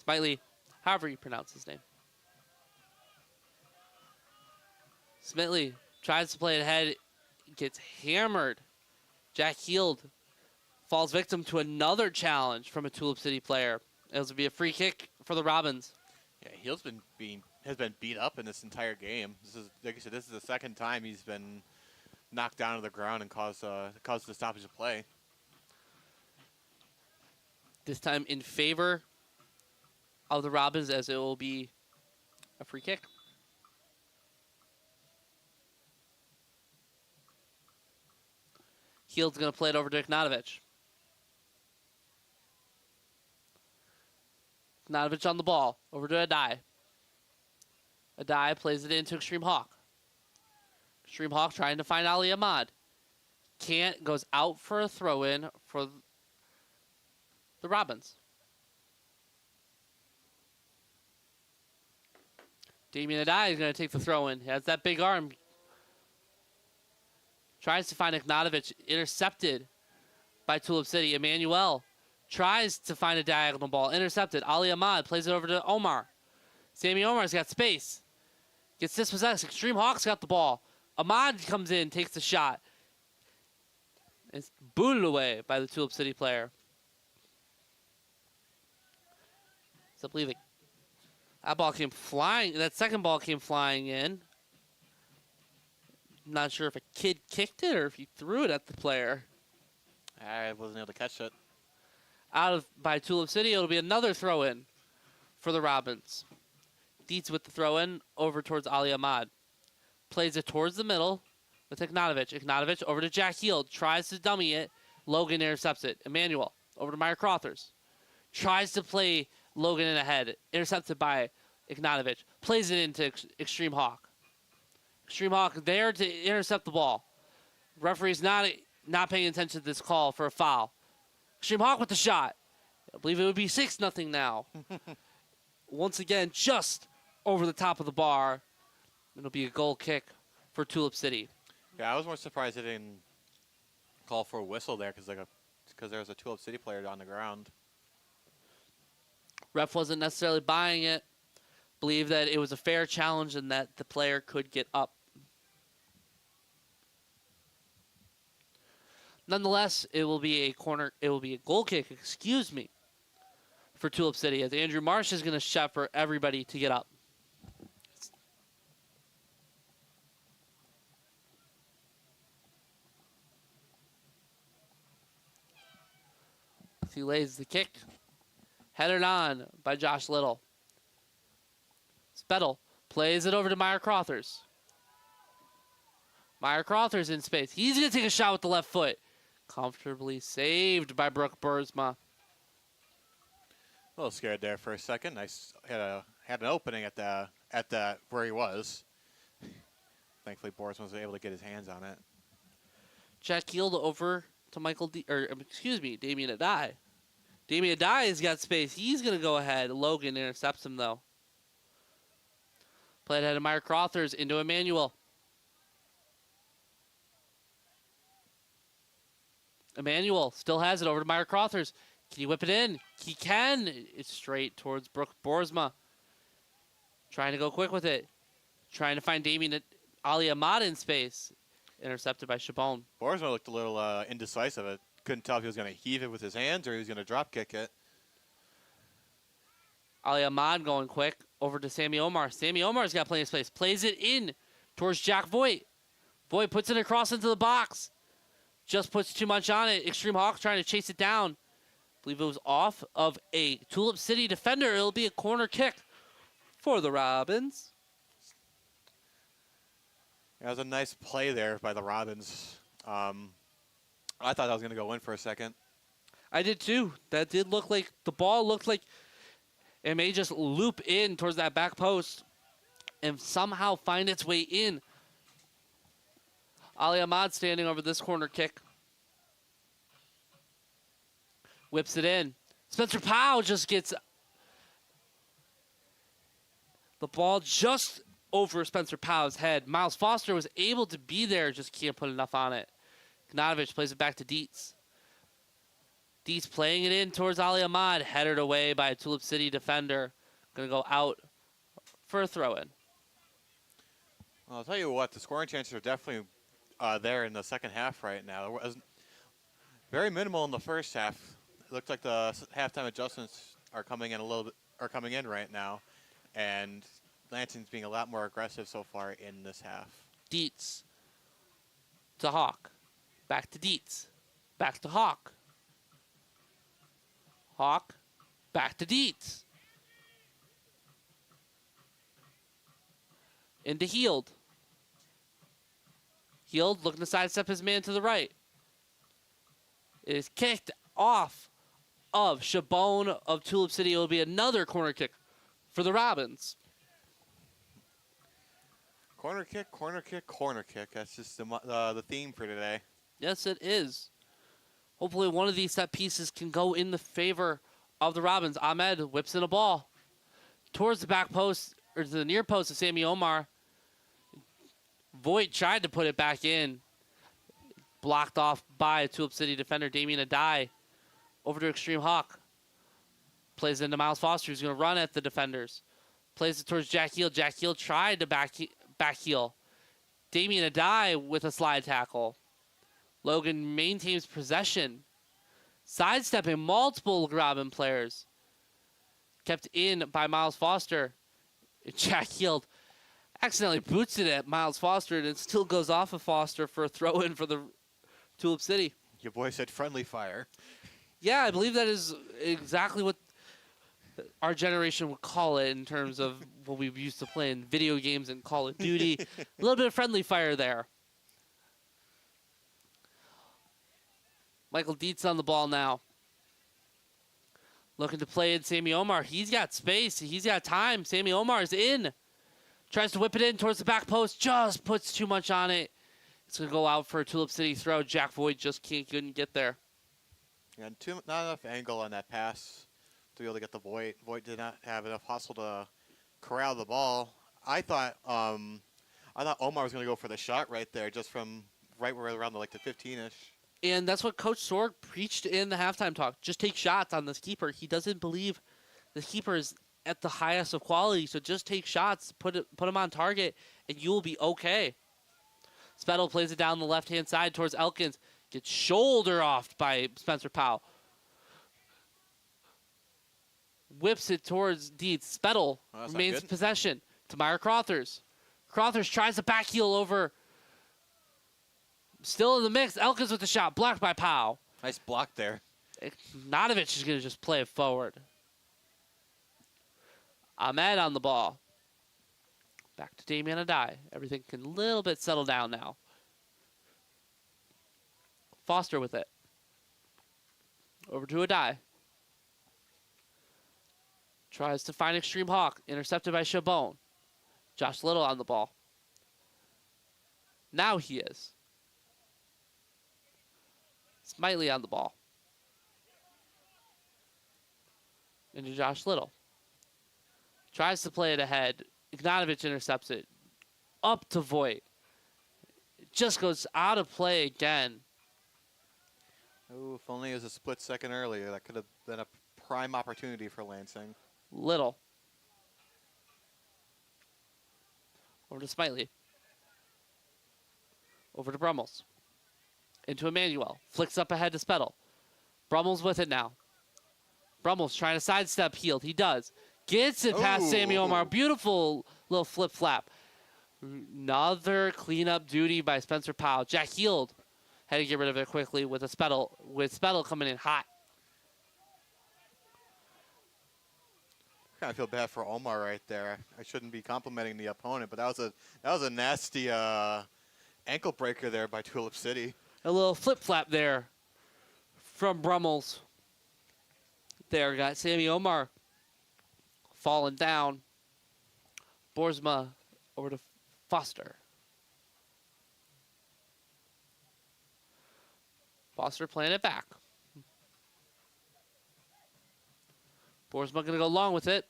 Smitley, however you pronounce his name. Smitley tries to play it ahead. Gets hammered. Jack Heald falls victim to another challenge from a Tulip City player. It will be a free kick for the Robins.
Yeah, Heald's has been beat up in this entire game. This is, like I said, this is the second time he's been knocked down to the ground and caused the stoppage of play.
This time in favor of the Robins, as it will be a free kick. Heald's going to play it over to Ignatovich. Ignatovich on the ball. Over to Adai. Adai plays it into Extreme Hawk. Extreme Hawk trying to find Ali Ahmad. Can't. Goes out for a throw-in for the Robins. Damien Adai is going to take the throw-in. He has that big arm. Tries to find Ignatovich. Intercepted by Tulip City. Emmanuel tries to find a diagonal ball. Intercepted. Ali Ahmad plays it over to Omar. Sammy Omar's got space. Gets dispossessed. Extreme Hawk's got the ball. Ahmad comes in, takes the shot. It's booted away by the Tulip City player. So I believe that ball came flying. That second ball came flying in. I'm not sure if a kid kicked it or if he threw it at the player.
I wasn't able to catch it.
Out of by Tulip City, it'll be another throw-in for the Robins. Dietz with the throw-in over towards Ali Ahmad. Plays it towards the middle with Ignatovich. Ignatovich over to Jack Heald. Tries to dummy it. Logan intercepts it. Emmanuel over to Meyer Crothers. Tries to play Logan in ahead. Intercepted by Ignatovich. Plays it into Extreme Hawk. Extreme Hawk there to intercept the ball. Referee's not paying attention to this call for a foul. Extreme Hawk with the shot. I believe it would be 6-0 now. Once again, just over the top of the bar. It'll be a goal kick for Tulip City.
Yeah, I was more surprised they didn't call for a whistle there because there was a Tulip City player on the ground.
Ref wasn't necessarily buying it. Believe that it was a fair challenge and that the player could get up. Nonetheless, it will be a goal kick, for Tulip City, as Andrew Marsh is going to shout for everybody to get up. He lays the kick. Headed on by Josh Little. Spettel plays it over to Meyer Crothers. Meyer Crothers in space. He's going to take a shot with the left foot. Comfortably saved by Brooke Bursma.
A little scared there for a second. I had an opening at the where he was. Thankfully, Boris was able to get his hands on it.
Jack Heald over to Damien Adai. Damien Adai has got space. He's going to go ahead. Logan intercepts him, though. Played ahead of Meyer Crothers into Emmanuel. Emmanuel still has it over to Meyer Crothers. Can he whip it in? He can. It's straight towards Brooke Borsma. Trying to go quick with it. Trying to find Damien Ali Ahmad in space. Intercepted by Chabon.
Borsma looked a little indecisive. I couldn't tell if he was going to heave it with his hands or he was going to drop kick it.
Ali Ahmad going quick over to Sammy Omar. Sammy Omar's got plenty of space. Plays it in towards Jack Voigt. Voigt puts it across into the box. Just puts too much on it. Extreme Hawk trying to chase it down. I believe it was off of a Tulip City defender. It'll be a corner kick for the Robins.
That was a nice play there by the Robins. I thought that was going to go in for a second.
I did too. That did look like the ball looked like it may just loop in towards that back post and somehow find its way in. Ali Ahmad standing over this corner kick. Whips it in. Spencer Powell just gets the ball just over Spencer Powell's head. Miles Foster was able to be there, just can't put enough on it. Gnatovich plays it back to Dietz. Dietz playing it in towards Ali Ahmad, headed away by a Tulip City defender. Going to go out for a throw-in.
Well, I'll tell you what, the scoring chances are definitely there in the second half right now. It was very minimal in the first half. It looked like the halftime adjustments are coming in right now, and Lansing's being a lot more aggressive so far in this half.
Dietz to Hawk. Back to Dietz. Back to Hawk. Hawk. Back to Dietz. Into Heald. Heald looking to sidestep his man to the right. It is kicked off of Chabon of Tulip City. It will be another corner kick for the Robins.
Corner kick, corner kick, corner kick. That's just the theme for today.
Yes, it is. Hopefully one of these set pieces can go in the favor of the Robins. Ahmed whips in a ball towards the back post, or to the near post of Sammy Omar. Voigt tried to put it back in. Blocked off by a Tulip City defender, Damien Adai. Over to Extreme Hawk. Plays into Miles Foster, who's going to run at the defenders. Plays it towards Jack Heald. Jack Heald tried to back heel. Damien Adai with a slide tackle. Logan maintains possession. Sidestepping multiple Robin players. Kept in by Miles Foster. Jack Heald accidentally boots it at Miles Foster, and it still goes off of Foster for a throw-in for the Tulip City.
Your boy said friendly fire.
Yeah, I believe that is exactly what our generation would call it in terms of what we used to play in video games and Call of Duty. A little bit of friendly fire there. Michael Dietz on the ball now. Looking to play in Sammy Omar. He's got space. He's got time. Sammy Omar's in. Tries to whip it in towards the back post. Just puts too much on it. It's going to go out for a Tulip City throw. Jack Voigt just couldn't get there.
And not enough angle on that pass to be able to get the Voigt. Voigt did not have enough hustle to corral the ball. I thought Omar was going to go for the shot right there, just from right where around the 15-ish.
And that's what Coach Sorg preached in the halftime talk. Just take shots on this keeper. He doesn't believe the keeper is at the highest of quality, so just take shots, put him on target, and you will be okay. Spettle plays it down the left-hand side towards Elkins. Gets shoulder offed by Spencer Powell. Whips it towards Dietz. Spettle remains in possession to Meyer Crothers. Crothers tries to back heel over. Still in the mix. Elkins with the shot. Blocked by Powell.
Nice block there.
Gnatovich is going to just play it forward. Ahmed on the ball. Back to Damien Adai. Everything can a little bit settle down now. Foster with it. Over to Adai. Tries to find Extreme Hawk. Intercepted by Chabon. Josh Little on the ball. Now he is. Smiley on the ball. Into Josh Little. Tries to play it ahead. Ignatovich intercepts it. Up to Voigt. It just goes out of play again.
Oh, if only it was a split second earlier. That could have been a prime opportunity for Lansing.
Little. Over to Smiley. Over to Brummels. Into Emmanuel. Flicks up ahead to Spettle. Brummels with it now. Brummels trying to sidestep Heald. He does. Gets it past Sammy Omar. Beautiful little flip-flap. Another cleanup duty by Spencer Powell. Jack Heald had to get rid of it quickly with Spettle coming in hot.
Kind of feel bad for Omar right there. I shouldn't be complimenting the opponent, but that was a nasty ankle breaker there by Tulip City.
A little flip-flap there from Brummels. There, got Sammy Omar falling down. Boersma over to Foster. Foster playing it back. Boersma going to go along with it.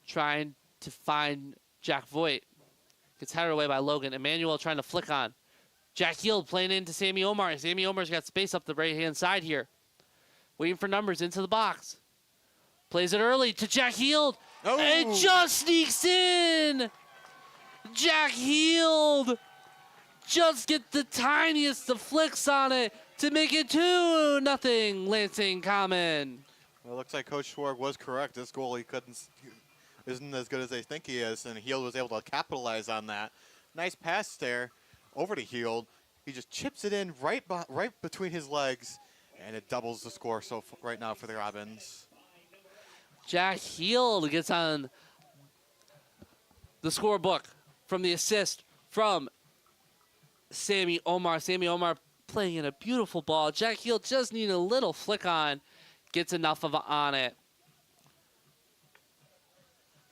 Trying to find Jack Voigt. Gets headed away by Logan. Emmanuel trying to flick on. Jack Heald playing into Sammy Omar. Sammy Omar's got space up the right-hand side here. Waiting for numbers into the box. Plays it early to Jack Heald.
Oh.
And just sneaks in. Jack Heald just get the tiniest of flicks on it to make it 2-0 Lansing Common.
Well, it looks like Coach Schwarg was correct. This goalie isn't as good as they think he is, and Heald was able to capitalize on that. Nice pass there over to Heald. He just chips it in right between his legs, and it doubles the score right now for the Robins.
Jack Heald gets on the scorebook from the assist from Sammy Omar. Sammy Omar playing in a beautiful ball. Jack Heald just needing a little flick on. Gets enough of it on it.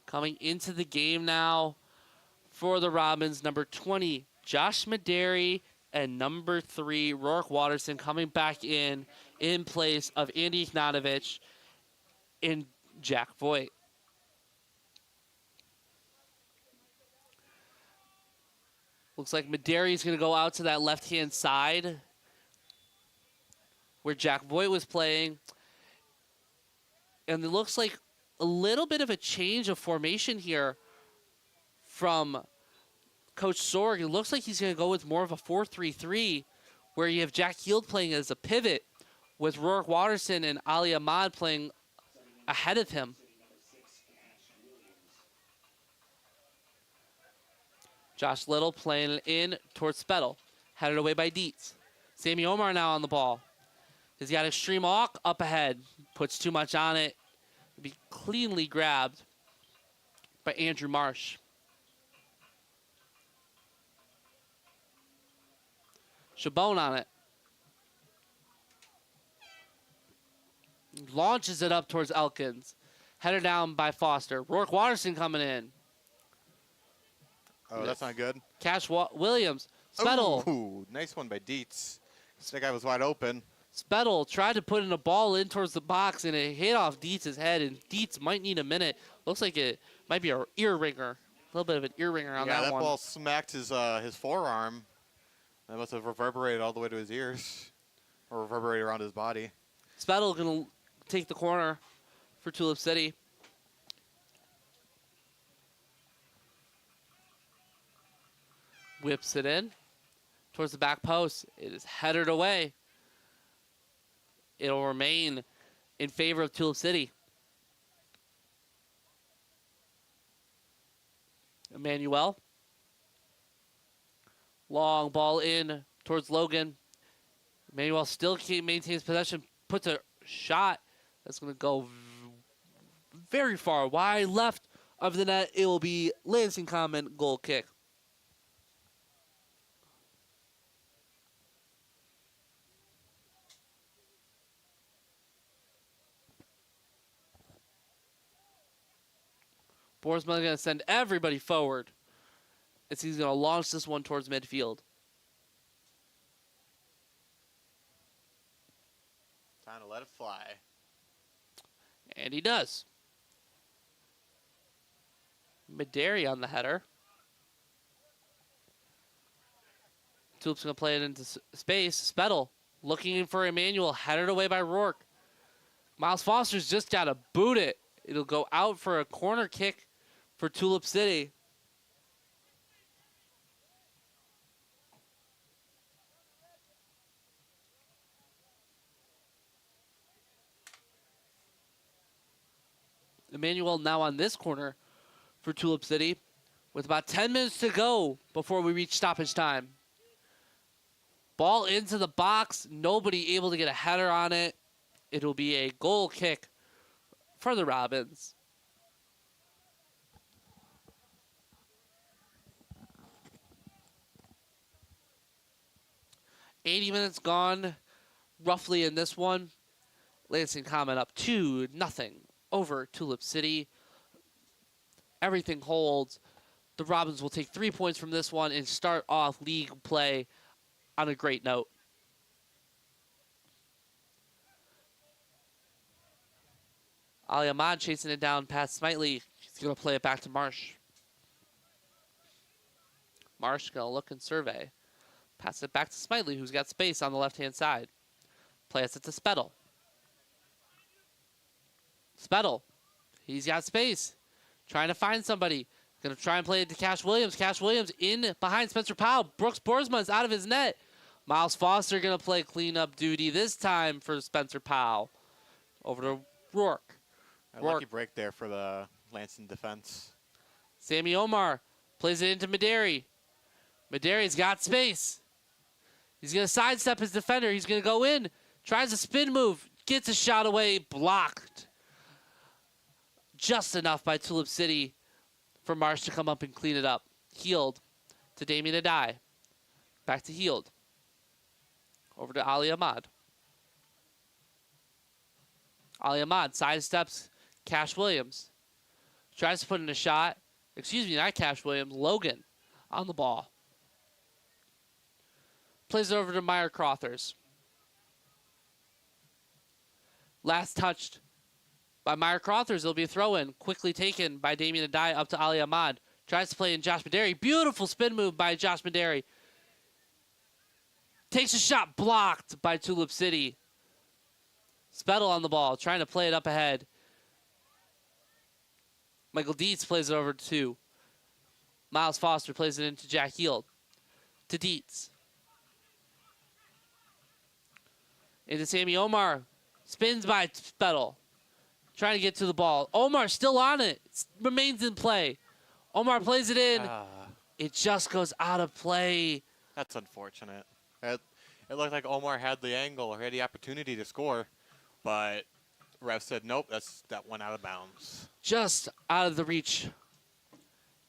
Coming into the game now for the Robins, number 20, Josh Maderi, and number 3, Rourke Watterson coming back in place of Andy Ignatovich and Jack Voigt. Looks like Maderi's going to go out to that left-hand side where Jack Voigt was playing. And it looks like a little bit of a change of formation here from Coach Sorg. It looks like he's going to go with more of a 4-3-3 where you have Jack Heald playing as a pivot with Rourke Watterson and Ali Ahmad playing ahead of him. Josh Little playing in towards Spettle. Headed away by Dietz. Sammy Omar now on the ball. He's got Extreme Hawk up ahead. Puts too much on it. Be cleanly grabbed by Andrew Marsh. Chabon on it. Launches it up towards Elkins. Headed down by Foster. Rourke Watterson coming in.
Oh, that's not good.
Cash Williams. Spettle.
Ooh, nice one by Dietz. That guy was wide open.
Spettle tried to put in a ball in towards the box, and it hit off Dietz's head, and Dietz might need a minute. Looks like it might be an ear ringer. A little bit of an ear ringer on that one.
Yeah, that ball smacked his forearm. That must have reverberated all the way to his ears, or reverberated around his body.
Spettle going to take the corner for Tulip City. Whips it in towards the back post. It is headed away. It'll remain in favor of Tulip City. Emmanuel. Long ball in towards Logan. Emmanuel still maintains possession. Puts a shot that's going to go very far wide left of the net. It will be Lansing Common goal kick. Boersma going to send everybody forward as he's going to launch this one towards midfield.
Time to let it fly.
And he does. Maderi on the header. Tulip's going to play it into space. Spettle looking in for Emmanuel. Headed away by Rourke. Miles Foster's just got to boot it. It'll go out for a corner kick for Tulip City. Emmanuel now on this corner for Tulip City. with about 10 minutes to go before we reach stoppage time. Ball into the box. Nobody able to get a header on it. It'll be a goal kick for the Robins. $80 minutes gone, roughly, in this one. Lansing Common up 2-0 over Tulip City. Everything holds. The Robins will take 3 points from this one and start off league play on a great note. Ali Ahmad chasing it down past Smitely. He's going to play it back to Marsh. Marsh going to look and survey. Pass it back to Smitely, who's got space on the left-hand side. Plays it to Spettle. Spettle. He's got space. Trying to find somebody. Going to try and play it to Cash Williams. Cash Williams in behind Spencer Powell. Brooks Boersma is out of his net. Miles Foster going to play cleanup duty this time for Spencer Powell. Over to Rourke.
A lucky break there for the Lansing defense.
Sammy Omar plays it into Maderi. Maderi's got space. He's going to sidestep his defender. He's going to go in. Tries a spin move. Gets a shot away. Blocked. Just enough by Tulip City for Marsh to come up and clean it up. Healed to Damien Adai. Back to Healed. Over to Ali Ahmad. Ali Ahmad sidesteps Cash Williams. Tries to put in a shot. Excuse me, not Cash Williams. Logan on the ball. Plays it over to Meyer Crothers. Last touched by Meyer Crothers. It'll be a throw-in. Quickly taken by Damien Adai up to Ali Ahmad. Tries to play in Josh Maderi. Beautiful spin move by Josh Maderi. Takes a shot blocked by Tulip City. Spettle on the ball, trying to play it up ahead. Michael Dietz plays it over to Miles Foster, plays it into Jack Heald. To Dietz. Into Sammy Omar. Spins by Spettle. Trying to get to the ball. Omar still on it. Remains in play. Omar plays it in. It just goes out of play.
That's unfortunate. It looked like Omar had the angle or had the opportunity to score, but ref said nope, that went out of bounds.
Just out of the reach.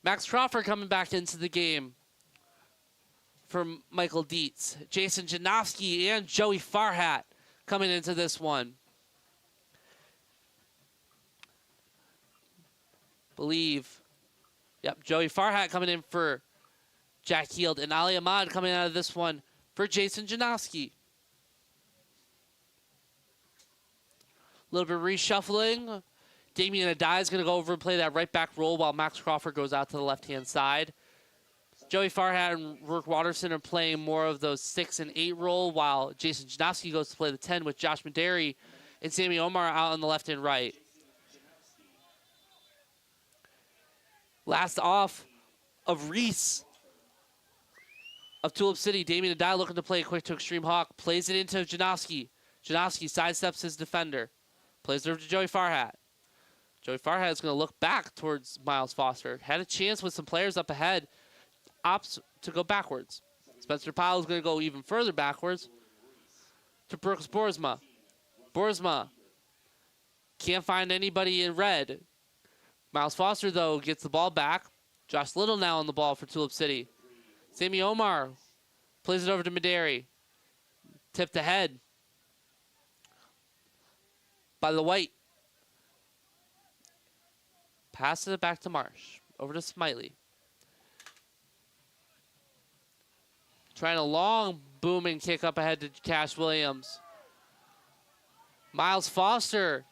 Max Crawford coming back into the game for Michael Dietz. Jason Janowski and Joey Farhat coming into this one. Yep, Joey Farhat coming in for Jack Heald, and Ali Ahmad coming out of this one for Jason Janowski. A little bit of reshuffling. Damien Adai is going to go over and play that right back role while Max Crawford goes out to the left-hand side. Joey Farhat and Rourke Watterson are playing more of those 6 and 8 role, while Jason Janowski goes to play the 10 with Josh Maderi and Sammy Omar out on the left and right. Last off of Reese of Tulip City. Damien Adai looking to play a quick to Extreme Hawk. Plays it into Janowski. Janowski sidesteps his defender. Plays it over to Joey Farhat. Joey Farhat is going to look back towards Miles Foster. Had a chance with some players up ahead. Opts to go backwards. Spencer Powell is going to go even further backwards to Brooks Boersma. Boersma can't find anybody in red. Miles Foster, though, gets the ball back. Josh Little now on the ball for Tulip City. Sammy Omar plays it over to Maderi. Tipped ahead by the White. Passes it back to Marsh. Over to Smiley. Trying a long booming kick up ahead to Cash Williams. Miles Foster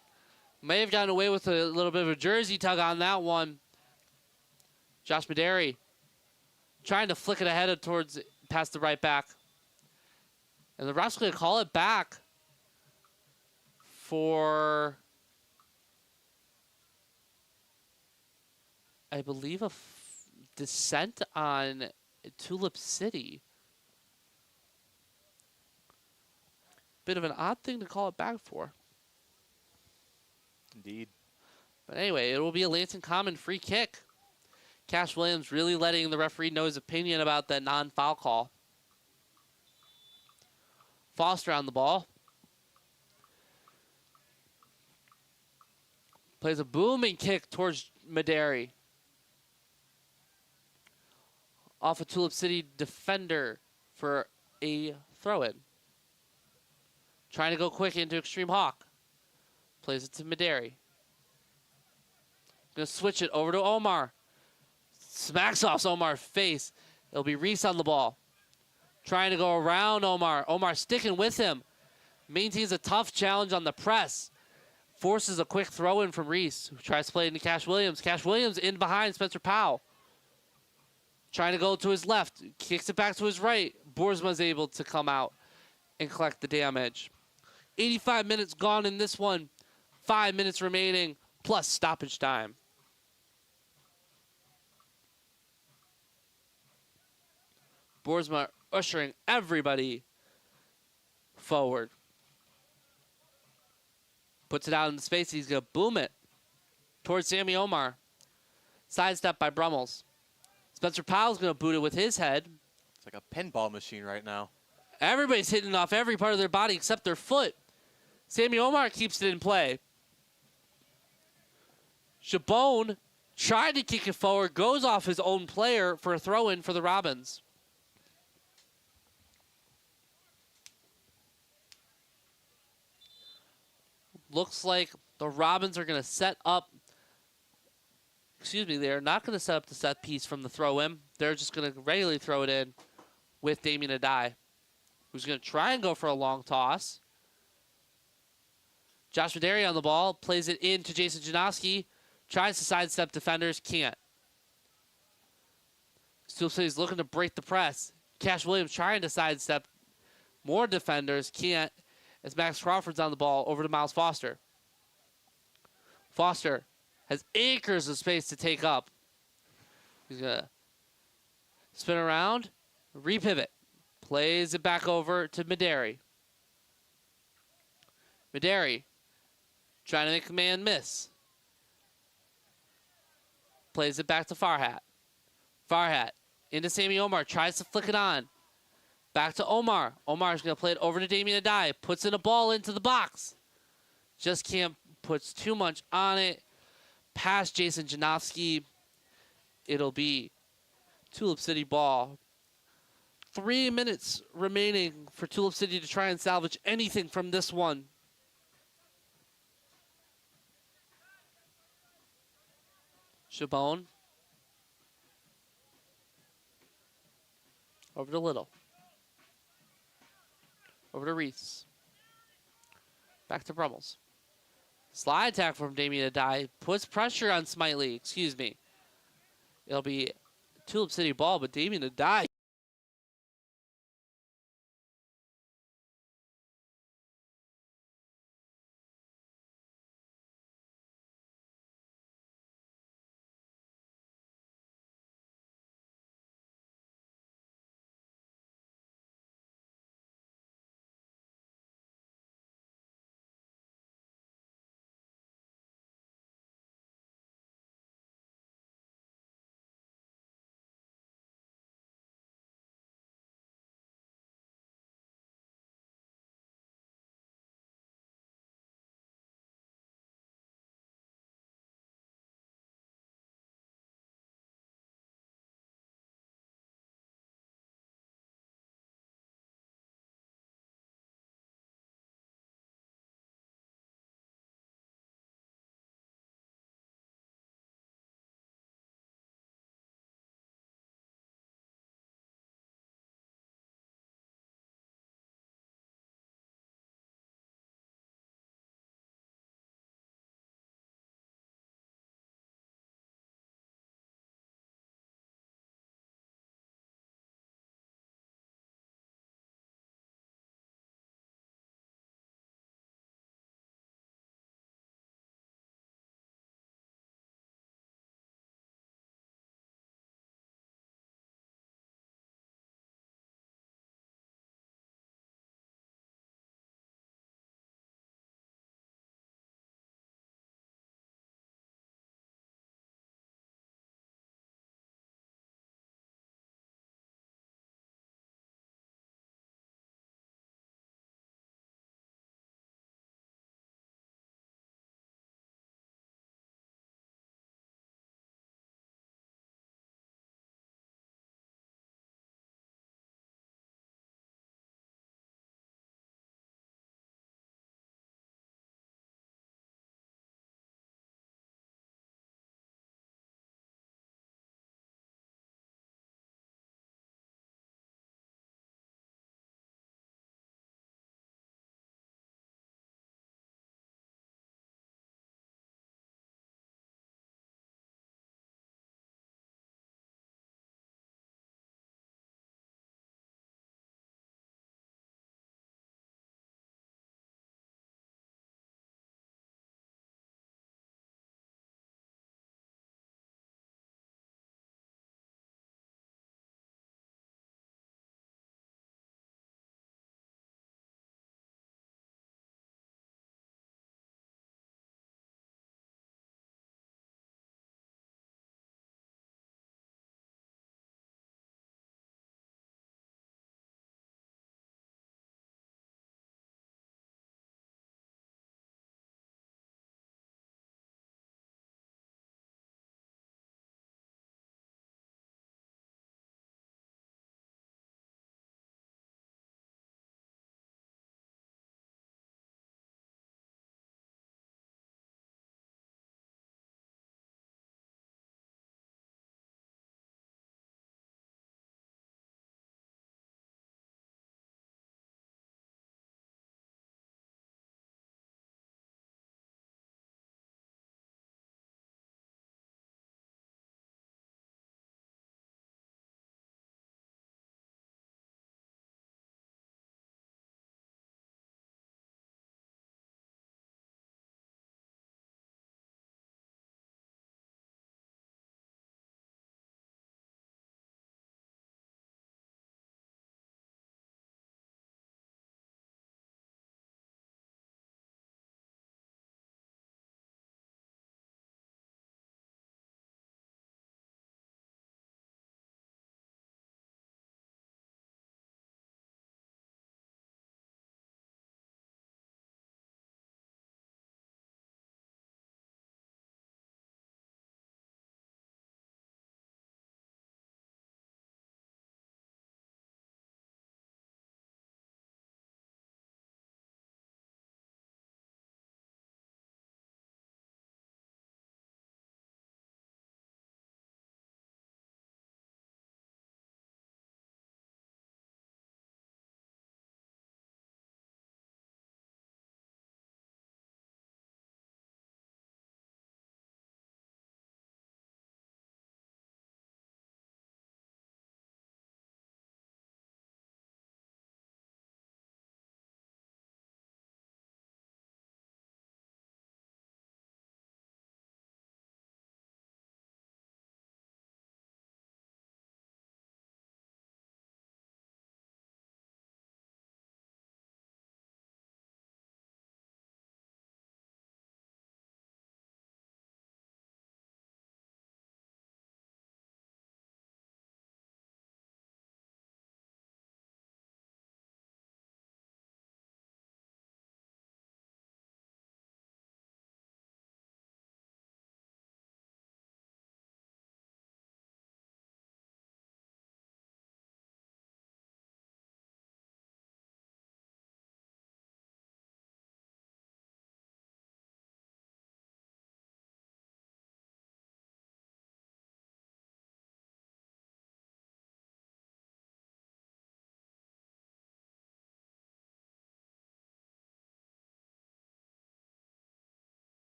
may have gotten away with a little bit of a jersey tug on that one. Josh Maderi trying to flick it ahead towards past the right back. And the ref's going to call it back for, I believe, a descent on Tulip City. Bit of an odd thing to call it back for.
Indeed.
But anyway, it will be a Lansing Common free kick. Cash Williams really letting the referee know his opinion about that non-foul call. Foster on the ball. Plays a booming kick towards Maderi. Off a Tulip City defender for a throw-in. Trying to go quick into Extreme Hawk. Plays it to Maderi. Gonna switch it over to Omar. Smacks off Omar's face. It'll be Reese on the ball. Trying to go around Omar. Omar sticking with him. Maintains a tough challenge on the press. Forces a quick throw-in from Reese, who tries to play into Cash Williams. Cash Williams in behind Spencer Powell. Trying to go to his left. Kicks it back to his right. Boersma's able to come out and collect the damage. 85 minutes gone in this one. 5 minutes remaining, plus stoppage time. Boersma ushering everybody forward. Puts it out in the space. He's going to boom it towards Sammy Omar. Sidestep by Brummels. Spencer Powell's going to boot it with his head.
It's like a pinball machine right now.
Everybody's hitting off every part of their body except their foot. Sammy Omar keeps it in play. Chabone tried to kick it forward, goes off his own player for a throw-in for the Robins. Looks like the Robins are going to set up. Excuse me, they're not going to set up the set piece from the throw-in. They're just going to regularly throw it in with Damien Adai, who's going to try and go for a long toss. Josh Maderi on the ball, plays it in to Jason Janowski, tries to sidestep defenders, can't. Still says looking to break the press. Cash Williams trying to sidestep more defenders, can't. As Max Crawford's on the ball, over to Miles Foster. Foster has acres of space to take up. He's going to spin around, repivot. Plays it back over to Maderi. Maderi trying to make a man miss. Plays it back to Farhat. Farhat into Sammy Omar. Tries to flick it on. Back to Omar. Omar's going to play it over to Damien Adai. Puts in a ball into the box. Just can't puts too much on it. Past Jason Janowski. It'll be Tulip City ball. 3 minutes remaining for Tulip City to try and salvage anything from this one. Chabone. Over to Little. Over to Reese. Back to Brummels. Slide attack from Damien Adai. Puts pressure on Smiley. Excuse me. It'll be Tulip City ball, but Damien Adai